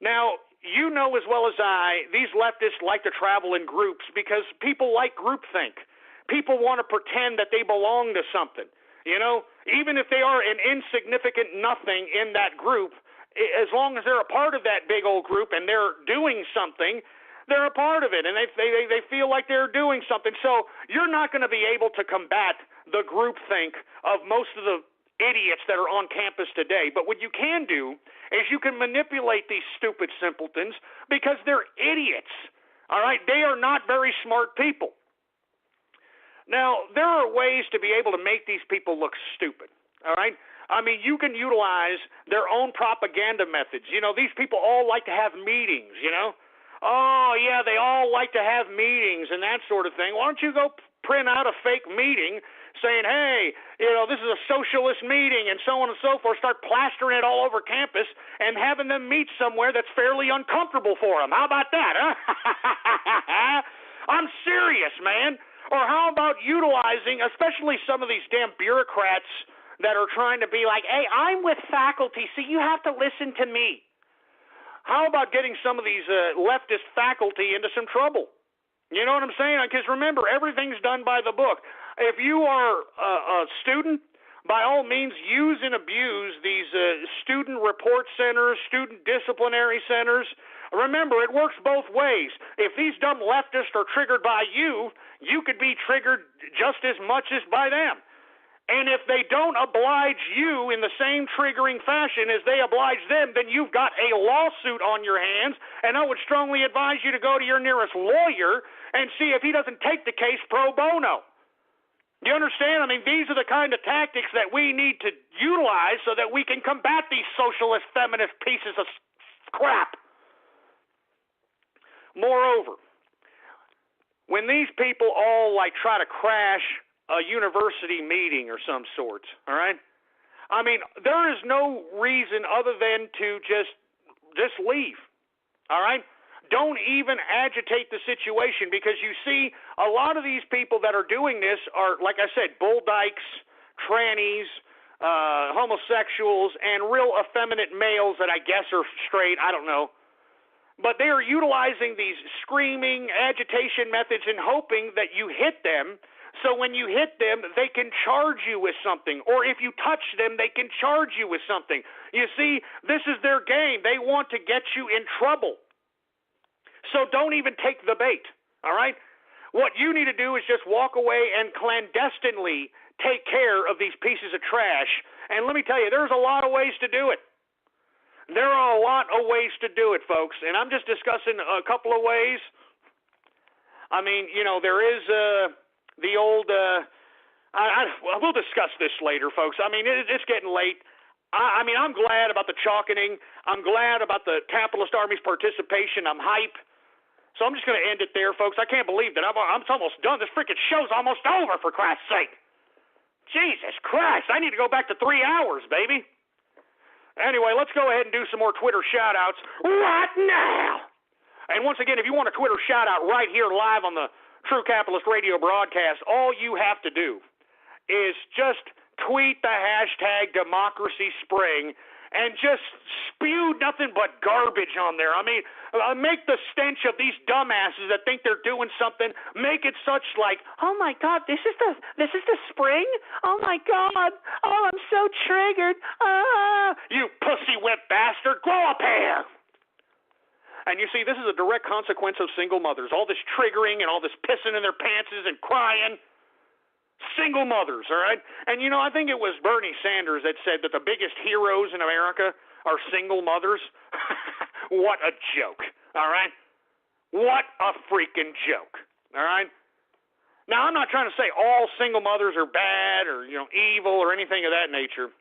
Now, you know as well as I, these leftists like to travel in groups because people like groupthink. People want to pretend that they belong to something, even if they are an insignificant nothing in that group. As long as they're a part of that big old group and they're doing something, they're a part of it, and they feel like they're doing something. So you're not going to be able to combat the groupthink of most of the idiots that are on campus today. But what you can do is you can manipulate these stupid simpletons because they're idiots, all right? They are not very smart people. Now, there are ways to be able to make these people look stupid, all right? I mean, you can utilize their own propaganda methods. These people all like to have meetings, Oh, yeah, they all like to have meetings and that sort of thing. Why don't you go print out a fake meeting saying, hey, this is a socialist meeting and so on and so forth, start plastering it all over campus and having them meet somewhere that's fairly uncomfortable for them. How about that, huh? I'm serious, man. Or how about utilizing, especially some of these damn bureaucrats that are trying to be like, hey, I'm with faculty, so you have to listen to me. How about getting some of these leftist faculty into some trouble? You know what I'm saying? Because remember, everything's done by the book. If you are a student, by all means, use and abuse these student report centers, student disciplinary centers. Remember, it works both ways. If these dumb leftists are triggered by you, you could be triggered just as much as by them. And if they don't oblige you in the same triggering fashion as they oblige them, then you've got a lawsuit on your hands, and I would strongly advise you to go to your nearest lawyer and see if he doesn't take the case pro bono. You understand? I mean, these are the kind of tactics that we need to utilize so that we can combat these socialist, feminist pieces of crap. Moreover, when these people all like try to crash a university meeting or some sort, all right? I mean, there is no reason other than to just leave, all right? Don't even agitate the situation, because you see a lot of these people that are doing this are, like I said, bull dykes, trannies, homosexuals, and real effeminate males that I guess are straight, I don't know. But they are utilizing these screaming agitation methods and hoping that you hit them, so when you hit them, they can charge you with something. Or if you touch them, they can charge you with something. You see, this is their game. They want to get you in trouble. So don't even take the bait, all right? What you need to do is just walk away and clandestinely take care of these pieces of trash. And let me tell you, there's a lot of ways to do it. There are a lot of ways to do it, folks, and I'm just discussing a couple of ways. I mean, you know, there is the old we'll discuss this later, folks. I mean, it's getting late. I mean, I'm glad about the chalkening. I'm glad about the capitalist army's participation. I'm hype. So I'm just going to end it there, folks. I can't believe that I'm almost done. This freaking show's almost over, for Christ's sake. Jesus Christ, I need to go back to 3 hours, baby. Anyway, let's go ahead and do some more Twitter shout-outs right now. And once again, if you want a Twitter shout-out right here live on the True Capitalist Radio broadcast, all you have to do is just tweet the hashtag #DemocracySpring and just spew nothing but garbage on there. I mean, make the stench of these dumbasses that think they're doing something, make it such like, oh my God, this is the spring? Oh my God, oh, I'm so triggered. You pussy whip bastard, grow a pair. And you see, this is a direct consequence of single mothers. All this triggering and all this pissing in their pantses and crying. Single mothers, all right? And, you know, I think it was Bernie Sanders that said that the biggest heroes in America are single mothers. What a joke, all right? What a freaking joke, all right? Now, I'm not trying to say all single mothers are bad or, you know, evil or anything of that nature.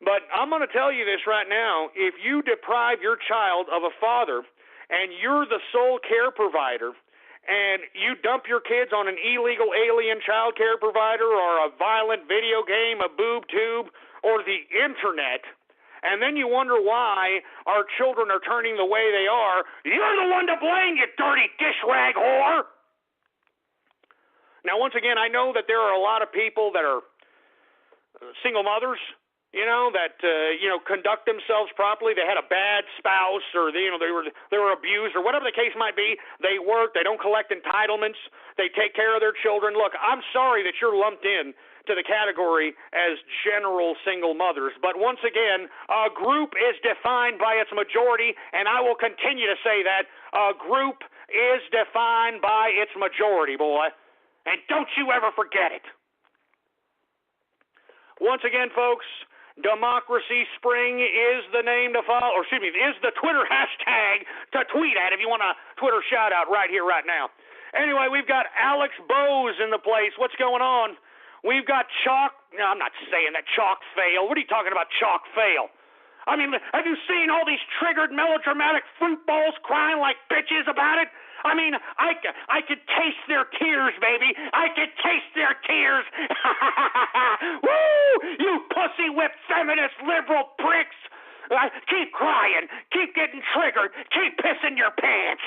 But I'm going to tell you this right now. If you deprive your child of a father and you're the sole care provider, and you dump your kids on an illegal alien child care provider or a violent video game, a boob tube, or the internet, and then you wonder why our children are turning the way they are, you're the one to blame, you dirty dish rag whore! Now, once again, I know that there are a lot of people that are single mothers, you know, that conduct themselves properly. They had a bad spouse, or they were abused, or whatever the case might be. They work. They don't collect entitlements. They take care of their children. Look, I'm sorry that you're lumped in to the category as general single mothers, but once again, a group is defined by its majority, and I will continue to say that a group is defined by its majority, boy, and don't you ever forget it. Once again, folks, Democracy Spring is the name to follow, or excuse me, is the Twitter hashtag to tweet at if you want a Twitter shout out right here, right now. Anyway, we've got Alex Bose in the place. What's going on? We've got Chalk. No, I'm not saying that Chalk fail. What are you talking about, Chalk fail? I mean, have you seen all these triggered melodramatic fruitballs crying like bitches about it? I mean, I could taste their tears, baby. I could taste their tears. Woo! You pussy whipped feminist liberal pricks. Keep crying. Keep getting triggered. Keep pissing your pants.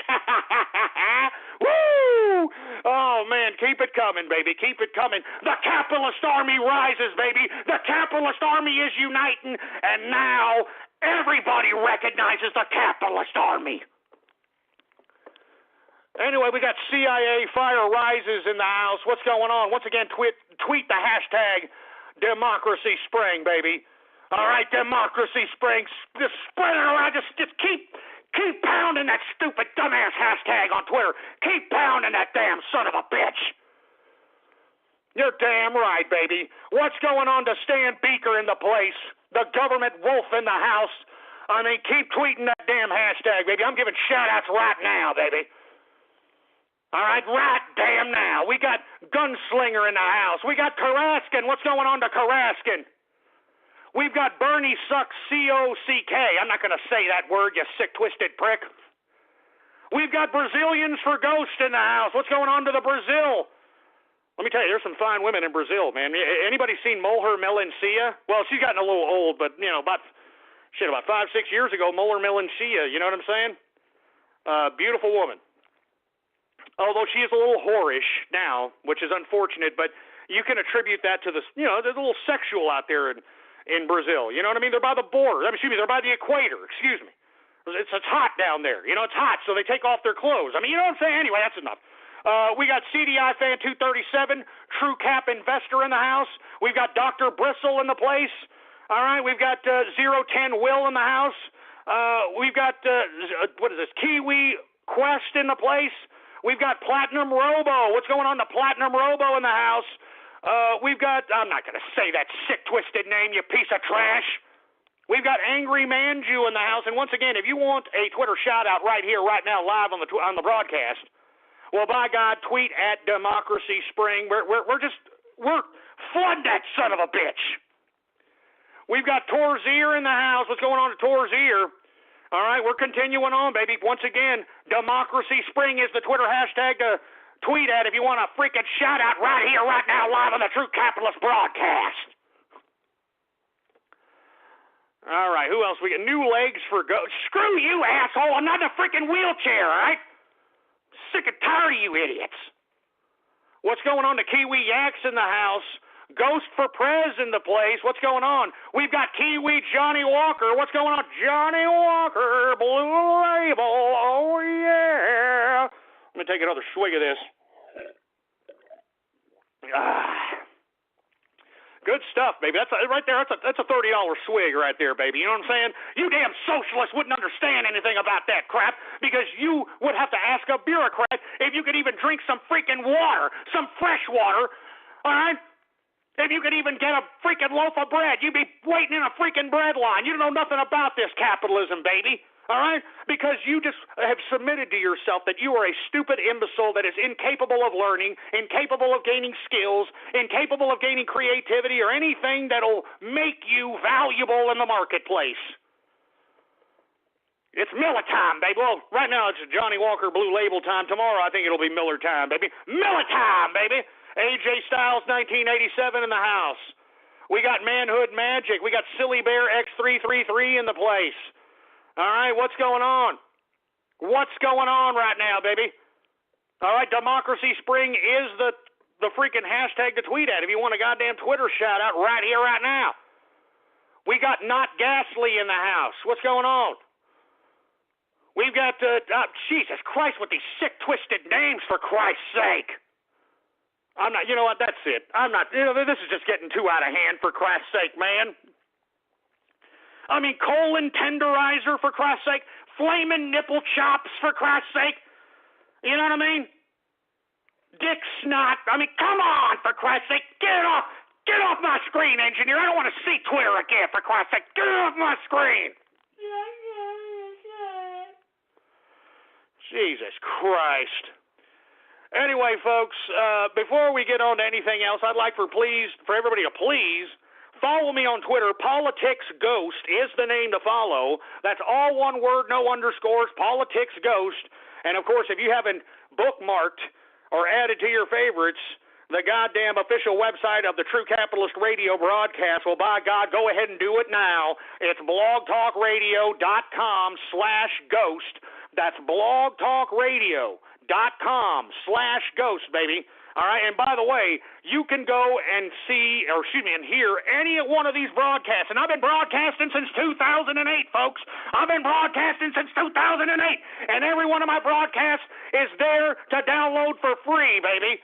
Woo! Oh, man, keep it coming, baby. Keep it coming. The capitalist army rises, baby. The capitalist army is uniting, and now everybody recognizes the capitalist army. Anyway, we got CIA Fire Rises in the house. What's going on? Once again, tweet the hashtag Democracy Spring, baby. All right, Democracy Spring. Just spread it around. Just keep pounding that stupid dumbass hashtag on Twitter. Keep pounding that damn son of a bitch. You're damn right, baby. What's going on to Stan Beaker in the place? The government wolf in the house. I mean, keep tweeting that damn hashtag, baby. I'm giving shout-outs right now, baby. All right, right damn now. We got Gunslinger in the house. We got Karaskin. What's going on to Karaskin? We've got Bernie Sucks, C-O-C-K. I'm not going to say that word, you sick, twisted prick. We've got Brazilians for Ghost in the house. What's going on to the Brazil? Let me tell you, there's some fine women in Brazil, man. Anybody seen Moher Melancia? Well, she's gotten a little old, but, about 5-6 years ago, Moher Melancia, you know what I'm saying? Beautiful woman. Although she is a little whorish now, which is unfortunate, but you can attribute that to the, there's a little sexual out there in Brazil. You know what I mean? They're by the border. They're by the equator. Excuse me. It's hot down there. It's hot, so they take off their clothes. You know what I'm saying? Anyway, that's enough. We got CDI Fan 237, True Cap Investor in the house. We've got Dr. Bristle in the place. All right, we've got 010 Will in the house. We've got, Kiwi Quest in the place. We've got Platinum Robo. What's going on to Platinum Robo in the house? We've got, I'm not going to say that sick, twisted name, you piece of trash. We've got Angry Manju in the house. And once again, if you want a Twitter shout-out right here, right now, live on the broadcast, well, by God, tweet at Democracy Spring. We're flood that son of a bitch. We've got Torzier in the house. What's going on to Torzier? All right, we're continuing on, baby. Once again, Democracy Spring is the Twitter hashtag to tweet at if you want a freaking shout-out right here, right now, live on the True Capitalist broadcast. All right, who else? We got New Legs for Go. Screw you, asshole. I'm not in a freaking wheelchair, all right? Sick and tired of you idiots. What's going on to Kiwi Yaks in the house? Ghost for Prez in the place. What's going on? We've got Kiwi Johnny Walker. What's going on? Johnny Walker, Blue Label. Oh, yeah. Let me take another swig of this. Good stuff, baby. That's right there. That's a $30 swig right there, baby. You know what I'm saying? You damn socialists wouldn't understand anything about that crap because you would have to ask a bureaucrat if you could even drink some freaking water, some fresh water, all right? If you could even get a freaking loaf of bread, you'd be waiting in a freaking bread line. You don't know nothing about this capitalism, baby, all right? Because you just have submitted to yourself that you are a stupid imbecile that is incapable of learning, incapable of gaining skills, incapable of gaining creativity or anything that'll make you valuable in the marketplace. It's Miller time, baby. Well, right now it's Johnny Walker Blue Label time. Tomorrow I think it'll be Miller time, baby. Miller time, baby. AJ Styles 1987 in the house. We got Manhood Magic. We got Silly Bear X333 in the place. All right, what's going on? What's going on right now, baby? All right, Democracy Spring is the freaking hashtag to tweet at if you want a goddamn Twitter shout-out right here, right now. We got Not Ghastly in the house. What's going on? We've got, Jesus Christ, with these sick, twisted names, for Christ's sake. I'm not, you know what, that's it. I'm not, this is just getting too out of hand, for Christ's sake, man. I mean, colon tenderizer, for Christ's sake. Flaming nipple chops, for Christ's sake. You know what I mean? Dick snot. I mean, come on, for Christ's sake. Get off my screen, engineer. I don't want to see Twitter again, for Christ's sake. Get off my screen. Jesus Christ. Anyway, folks, before we get on to anything else, I'd like for everybody to please follow me on Twitter. Politics Ghost is the name to follow. That's all one word, no underscores, Politics Ghost. And, of course, if you haven't bookmarked or added to your favorites the goddamn official website of the True Capitalist Radio broadcast, well, by God, go ahead and do it now. It's blogtalkradio.com/ghost. That's blogtalkradio.com/ghost, baby. All right, and by the way, you can go and and hear any one of these broadcasts. And I've been broadcasting since 2008, folks. I've been broadcasting since 2008. And every one of my broadcasts is there to download for free, baby.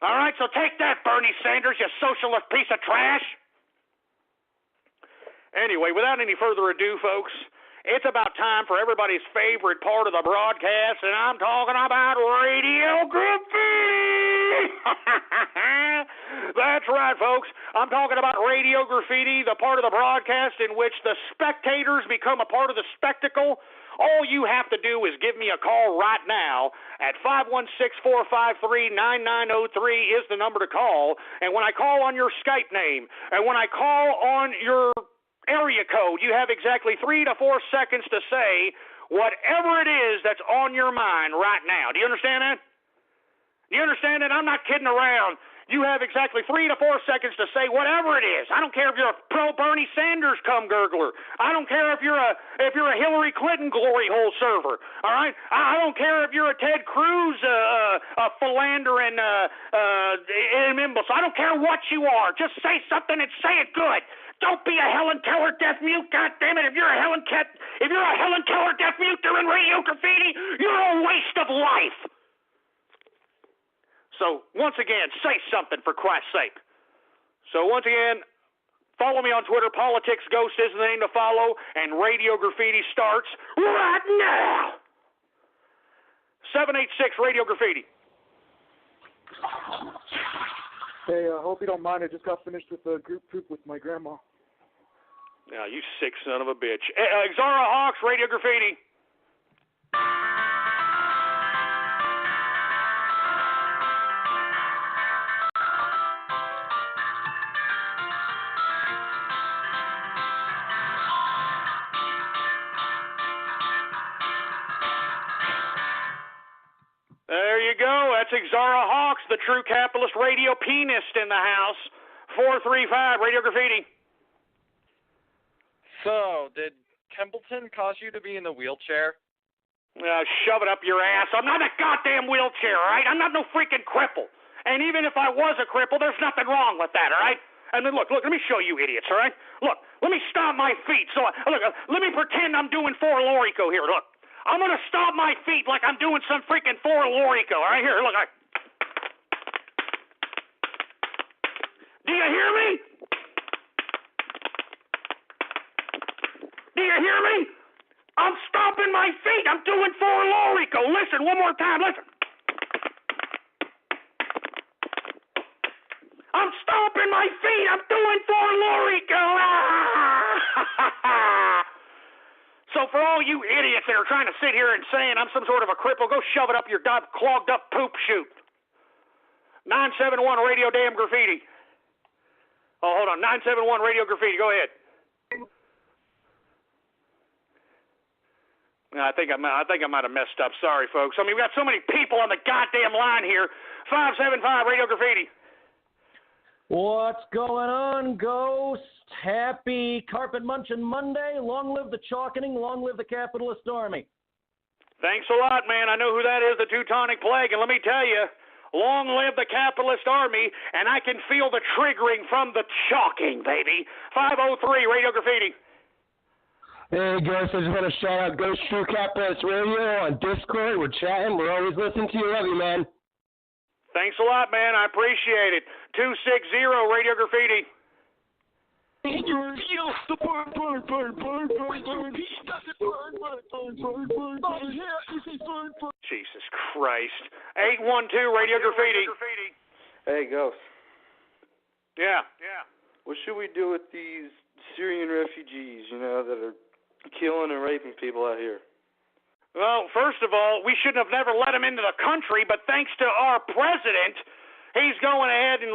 All right, so take that, Bernie Sanders, you socialist piece of trash. Anyway, without any further ado, folks, it's about time for everybody's favorite part of the broadcast, and I'm talking about radio graffiti. That's right, folks. I'm talking about radio graffiti, the part of the broadcast in which the spectators become a part of the spectacle. All you have to do is give me a call right now at 516-453-9903 is the number to call. And when I call on your Skype name, and when I call on your area code, you have exactly 3 to 4 seconds to say whatever it is that's on your mind right now. Do you understand that? Do you understand that? I'm not kidding around. You have exactly 3 to 4 seconds to say whatever it is. I don't care if you're a pro Bernie Sanders cum gurgler. I don't care if you're a Hillary Clinton glory hole server. All right. I don't care if you're a Ted Cruz philandering imbecile. I don't care what you are. Just say something and say it good. Don't be a Helen Keller deaf mute. God damn it! If you're a Helen Keller deaf mute doing radio graffiti, you're a waste of life. So, once again, say something for Christ's sake. So, once again, follow me on Twitter. Politics Ghost is the name to follow, and Radio Graffiti starts right now. 786 Radio Graffiti. Hey, I hope you don't mind. I just got finished with a group poop with my grandma. Now, you sick son of a bitch. Xara Hawks, Radio Graffiti. There you go. That's Xara Hawks, the true capitalist radio pianist in the house. 435, Radio Graffiti. So, did Templeton cause you to be in the wheelchair? Shove it up your ass. I'm not a goddamn wheelchair, all right? I'm not no freaking cripple. And even if I was a cripple, there's nothing wrong with that, all right? And then look, let me show you idiots, all right? Look, let me stomp my feet. Let me pretend I'm doing Four Lorico here. Look. I'm going to stomp my feet like I'm doing some freaking Four Lorico. All right, here, look. Do you hear me? Do you hear me? I'm stomping my feet. I'm doing Four Lorico. Listen, one more time. Listen. I'm stomping my feet. I'm doing Four Lorico. So for all you idiots that are trying to sit here and saying I'm some sort of a cripple, go shove it up your clogged up poop chute. 971 Radio Damn Graffiti. Oh, hold on. 971 Radio Graffiti. Go ahead. I think I might have messed up. Sorry, folks. I mean, we've got so many people on the goddamn line here. 575 Radio Graffiti. What's going on, Ghost? Happy Carpet Munchin' Monday. Long live the Chalkening. Long live the capitalist army. Thanks a lot, man. I know who that is, the Teutonic Plague. And let me tell you, long live the capitalist army, and I can feel the triggering from the chalking, baby. 503 Radio Graffiti. Hey, Ghost, I just want to shout out Ghost True Capitalist Radio on Discord. We're chatting. We're always listening to you. Love you, man. Thanks a lot, man. I appreciate it. 260 Radio Graffiti. Jesus Christ. 812 Radio Graffiti. Hey, Ghost. Yeah. What should we do with these Syrian refugees, that are killing and raping people out here? Well, first of all, we shouldn't have never let him into the country, but thanks to our president, he's going ahead and,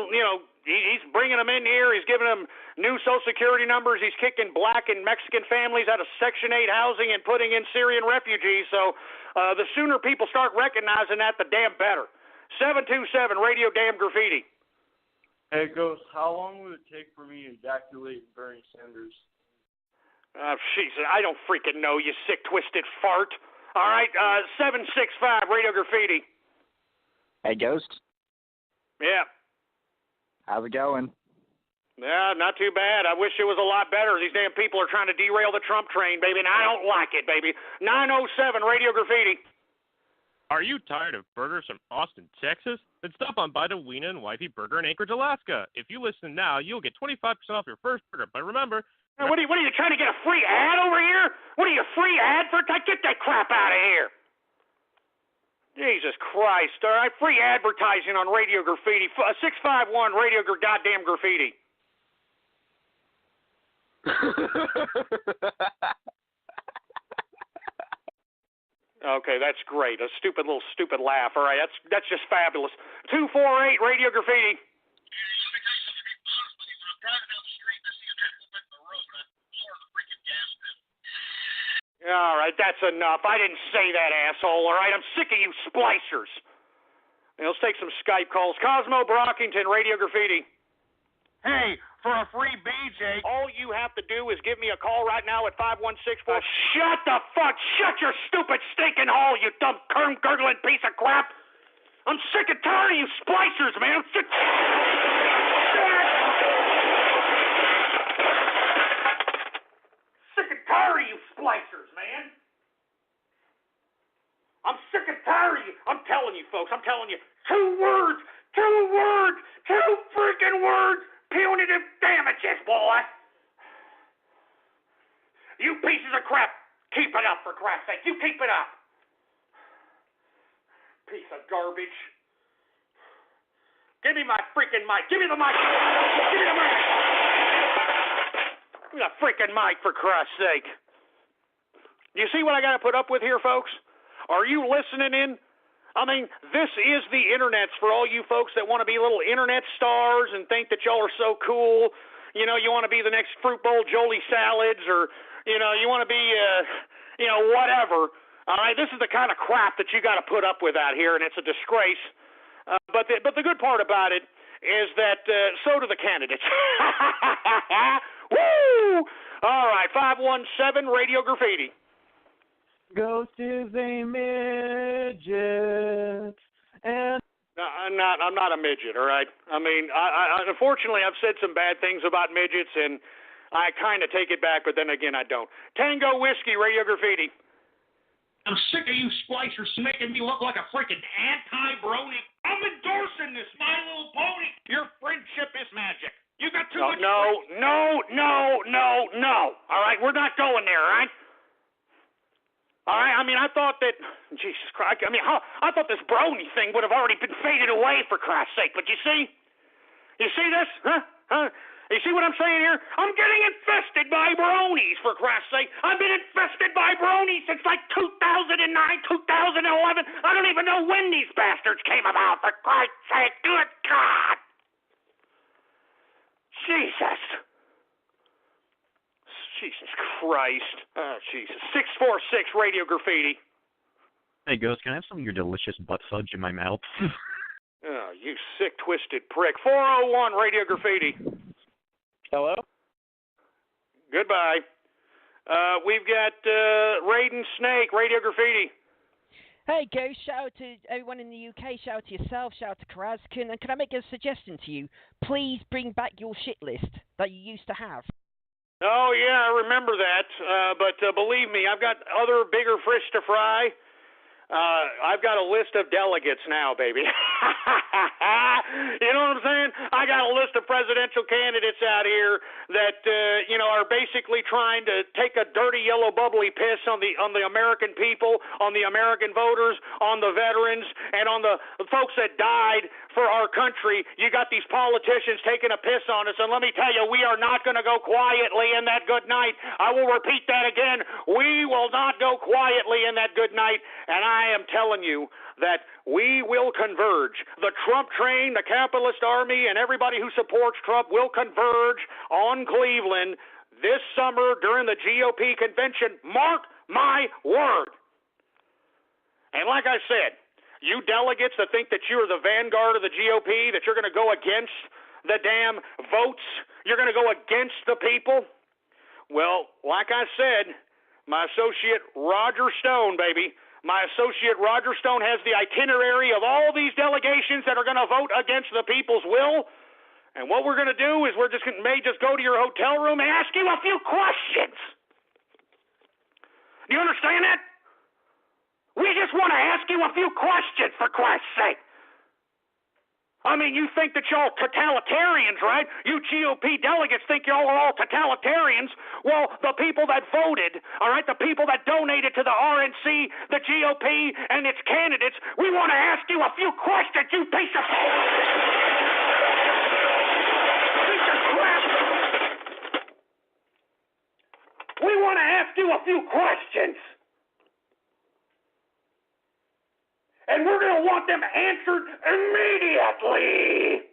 he's bringing them in here. He's giving them new Social Security numbers. He's kicking black and Mexican families out of Section 8 housing and putting in Syrian refugees. So the sooner people start recognizing that, the damn better. 727 Radio Damn Graffiti. Hey, Ghost, how long would it take for me to ejaculate Bernie Sanders? Jesus, I don't freaking know, you sick, twisted fart. All right, 765 Radio Graffiti. Hey, Ghost. Yeah. How's it going? Yeah, not too bad. I wish it was a lot better. These damn people are trying to derail the Trump train, baby, and I don't like it, baby. 907 Radio Graffiti. Are you tired of burgers from Austin, Texas? Then stop on by to Weena and Wifey Burger in Anchorage, Alaska. If you listen now, you'll get 25% off your first burger. But remember... What are you trying to get a free ad over here? What are you, free ad for? Get that crap out of here. Jesus Christ. All right, free advertising on Radio Graffiti. 651 Radio Goddamn Graffiti. Okay, that's great. A stupid laugh. All right, that's just fabulous. 248 Radio Graffiti. All right, that's enough. I didn't say that, asshole, all right? I'm sick of you splicers. Let's take some Skype calls. Cosmo Brockington, Radio Graffiti. Hey, for a free BJ. All you have to do is give me a call right now at 5164. Shut the fuck! Shut your stupid stinking hole, you dumb gurgling piece of crap! I'm sick and tired of you splicers, man! I'm sick... Sick and tired of you splicers, man! I'm sick and tired of you. I'm telling you, folks, I'm telling you. Two freaking words! Punitive damages, boy! You pieces of crap, keep it up, for Christ's sake. You keep it up. Piece of garbage. Give me my freaking mic. Give me the mic. Give me the mic. Give me the freaking mic, for Christ's sake. You see what I got to put up with here, folks? Are you listening in? I mean, this is the internets for all you folks that want to be little internet stars and think that y'all are so cool. You know, you want to be the next Fruit Bowl Jolie Salads, or, you know, you want to be, whatever. All right, this is the kind of crap that you got to put up with out here, and it's a disgrace. But the good part about it is that so do the candidates. Woo! All right, 517 Radio Graffiti. Ghost is a midget, and no, I'm not a midget. All right. I mean, I unfortunately I've said some bad things about midgets, and I kind of take it back, but then again I don't. Tango Whiskey, Radio Graffiti. I'm sick of you splicers making me look like a freaking anti-brony. I'm endorsing this My Little Pony. Your friendship is magic. You got too much. No. All right, we're not going there. All right. All right, I mean, I thought that, Jesus Christ, I thought this brony thing would have already been faded away, for Christ's sake, but you see this, huh? You see what I'm saying here? I'm getting infested by bronies, for Christ's sake. I've been infested by bronies since like 2009, 2011. I don't even know when these bastards came about, for Christ's sake. Good God. Jesus Christ. Oh, Jesus. 646 Radio Graffiti. Hey, Ghost, can I have some of your delicious butt fudge in my mouth? Oh, you sick, twisted prick. 401 Radio Graffiti. Hello? Goodbye. We've got Raiden Snake, Radio Graffiti. Hey, Ghost, shout out to everyone in the UK, shout out to yourself, shout out to Karazkin, and can I make a suggestion to you? Please bring back your shit list that you used to have. Oh, yeah, I remember that, but believe me, I've got other bigger fish to fry. I've got a list of delegates now, baby. You know what I'm saying? I got a list of presidential candidates out here that, are basically trying to take a dirty yellow bubbly piss on the American people, on the American voters, on the veterans, and on the folks that died for our country. You got these politicians taking a piss on us, and let me tell you, we are not going to go quietly in that good night. I will repeat that again. We will not go quietly in that good night, and I am telling you that we will converge. The Trump train, the capitalist army, and everybody who supports Trump will converge on Cleveland this summer during the GOP convention. Mark my word. And like I said, you delegates that think that you're the vanguard of the GOP, that you're going to go against the damn votes, you're going to go against the people. Well, like I said, my associate Roger Stone, baby, my associate Roger Stone has the itinerary of all these delegations that are going to vote against the people's will. And what we're going to do is may just go to your hotel room and ask you a few questions. Do you understand that? We just want to ask you a few questions, for Christ's sake. I mean, you think that y'all totalitarians, right? You GOP delegates think y'all are all totalitarians. Well, the people that voted, all right, the people that donated to the RNC, the GOP, and its candidates, we want to ask you a few questions, you piece of crap. We want to ask you a few questions. And we're going to want them answered immediately.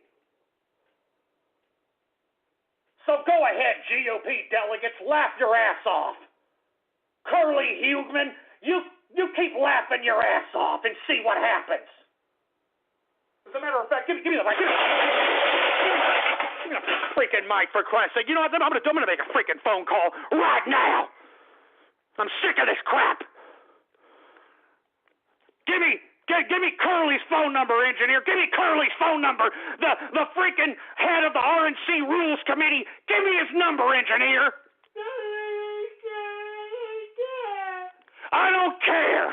So go ahead, GOP delegates, laugh your ass off. Curly Hugman, you keep laughing your ass off and see what happens. As a matter of fact, give me the mic. Give me the freaking mic, for Christ's sake. You know what? I'm gonna make a freaking phone call right now. I'm sick of this crap. Give me Curly's phone number, engineer. Give me Curly's phone number. The freaking head of the RNC Rules Committee. Give me his number, engineer. I don't care.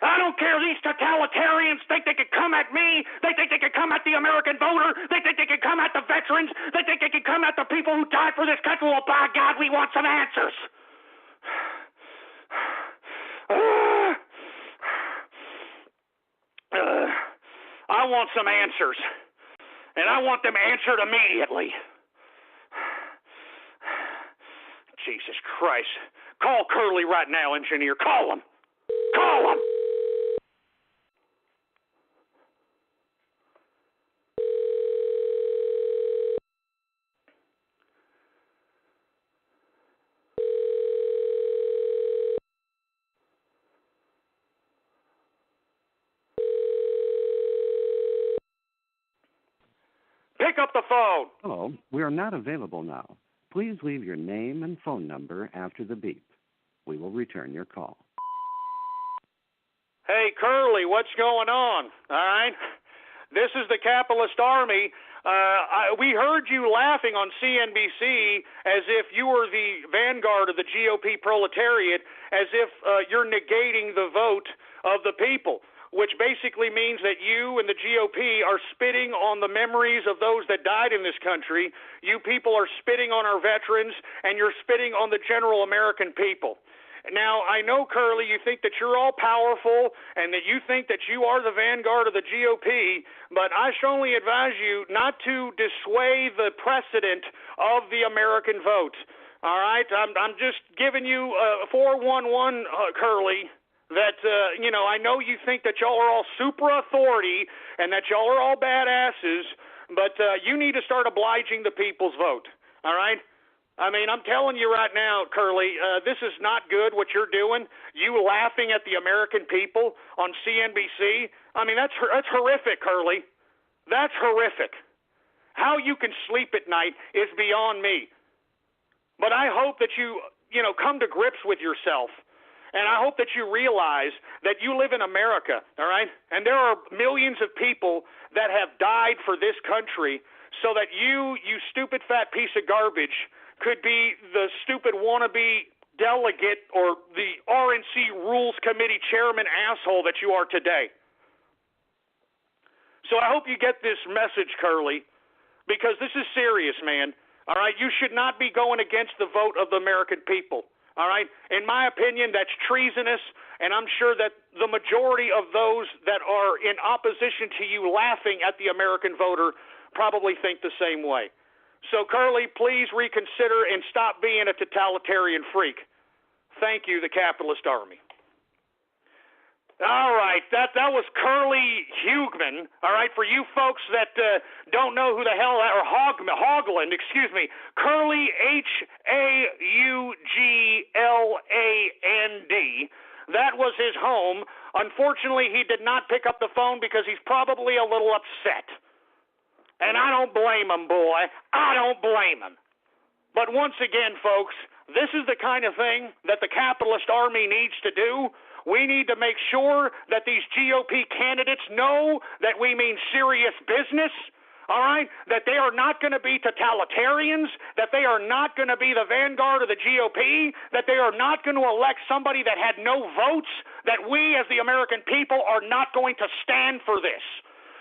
I don't care. These totalitarians think they could come at me. They think they could come at the American voter. They think they could come at the veterans. They think they could come at the people who died for this country. Well, by God, we want some answers. I want some answers, and I want them answered immediately. Jesus Christ. Call Curly right now, engineer. Call him. Call him. Pick up the phone. Hello, we are not available now. Please leave your name and phone number after the beep. We will return your call. Hey, Curly, what's going on? All right? This is the Capitalist Army. We heard you laughing on CNBC as if you were the vanguard of the GOP proletariat, as if you're negating the vote of the people, which basically means that you and the GOP are spitting on the memories of those that died in this country. You people are spitting on our veterans, and you're spitting on the general American people. Now, I know, Curly, you think that you're all powerful and that you think that you are the vanguard of the GOP, but I strongly advise you not to dissuade the precedent of the American vote. All right? I'm just giving you 411, Curly, that, I know you think that y'all are all super authority and that y'all are all badasses, but you need to start obliging the people's vote. All right? I mean, I'm telling you right now, Curly, this is not good what you're doing. You laughing at the American people on CNBC. I mean, that's horrific, Curly. That's horrific. How you can sleep at night is beyond me. But I hope that you come to grips with yourself. And I hope that you realize that you live in America, all right? And there are millions of people that have died for this country so that you stupid fat piece of garbage, could be the stupid wannabe delegate or the RNC Rules Committee chairman asshole that you are today. So I hope you get this message, Curly, because this is serious, man. All right? You should not be going against the vote of the American people. All right? In my opinion, that's treasonous, and I'm sure that the majority of those that are in opposition to you laughing at the American voter probably think the same way. So, Curly, please reconsider and stop being a totalitarian freak. Thank you, the Capitalist Army. All right, that was Curly Hugman. All right, for you folks that don't know who the hell that, or Hogland, excuse me, Curly Haugland. That was his home. Unfortunately, he did not pick up the phone because he's probably a little upset. And I don't blame him, boy. I don't blame him. But once again, folks, this is the kind of thing that the Capitalist Army needs to do. We need to make sure that these GOP candidates know that we mean serious business, all right? That they are not going to be totalitarians, that they are not going to be the vanguard of the GOP, that they are not going to elect somebody that had no votes, that we as the American people are not going to stand for this.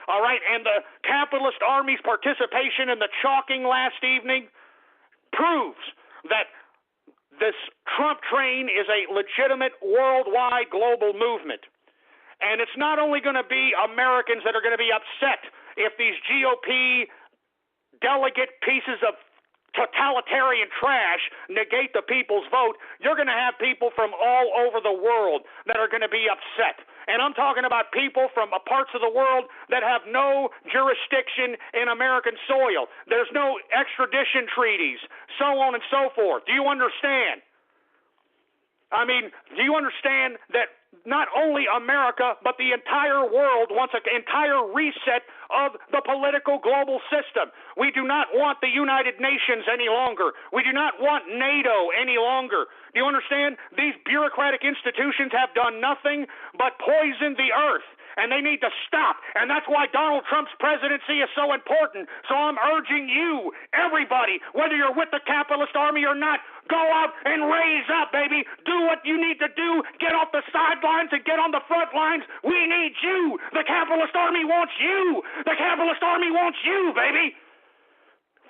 All right, and the Capitalist Army's participation in the chalking last evening proves that this Trump train is a legitimate worldwide global movement. And it's not only going to be Americans that are going to be upset if these GOP delegate pieces of totalitarian trash negate the people's vote. You're going to have people from all over the world that are going to be upset. And I'm talking about people from parts of the world that have no jurisdiction in American soil. There's no extradition treaties, so on and so forth. Do you understand? I mean, do you understand that not only America, but the entire world wants an entire reset of the political global system? We do not want the United Nations any longer. We do not want NATO any longer. Do you understand? These bureaucratic institutions have done nothing but poison the earth, and they need to stop. And that's why Donald Trump's presidency is so important. So I'm urging you, everybody, whether you're with the capitalist army or not, go out and raise up, baby. Do what you need to do. Get off the sidelines and get on the front lines. We need you. The capitalist army wants you. The capitalist army wants you, baby.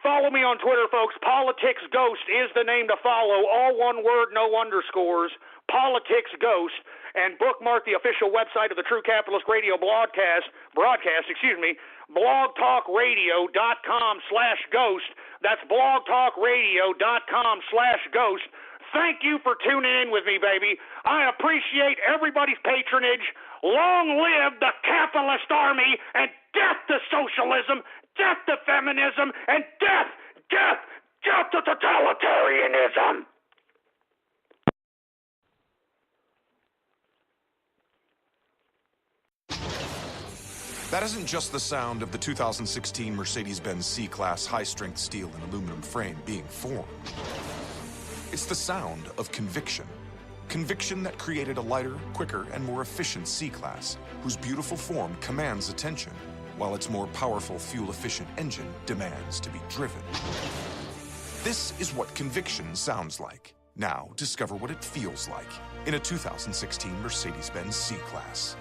Follow me on Twitter, folks. Politics Ghost is the name to follow. All one word, no underscores. Politics Ghost. And bookmark the official website of the True Capitalist Radio broadcast, blogtalkradio.com/ghost. That's blogtalkradio.com/ghost. Thank you for tuning in with me, baby. I appreciate everybody's patronage. Long live the capitalist army, and death to socialism, death to feminism, and death to totalitarianism. That isn't just the sound of the 2016 Mercedes-Benz C-Class high-strength steel and aluminum frame being formed. It's the sound of conviction. Conviction that created a lighter, quicker, and more efficient C-Class, whose beautiful form commands attention, while its more powerful, fuel-efficient engine demands to be driven. This is what conviction sounds like. Now, discover what it feels like in a 2016 Mercedes-Benz C-Class.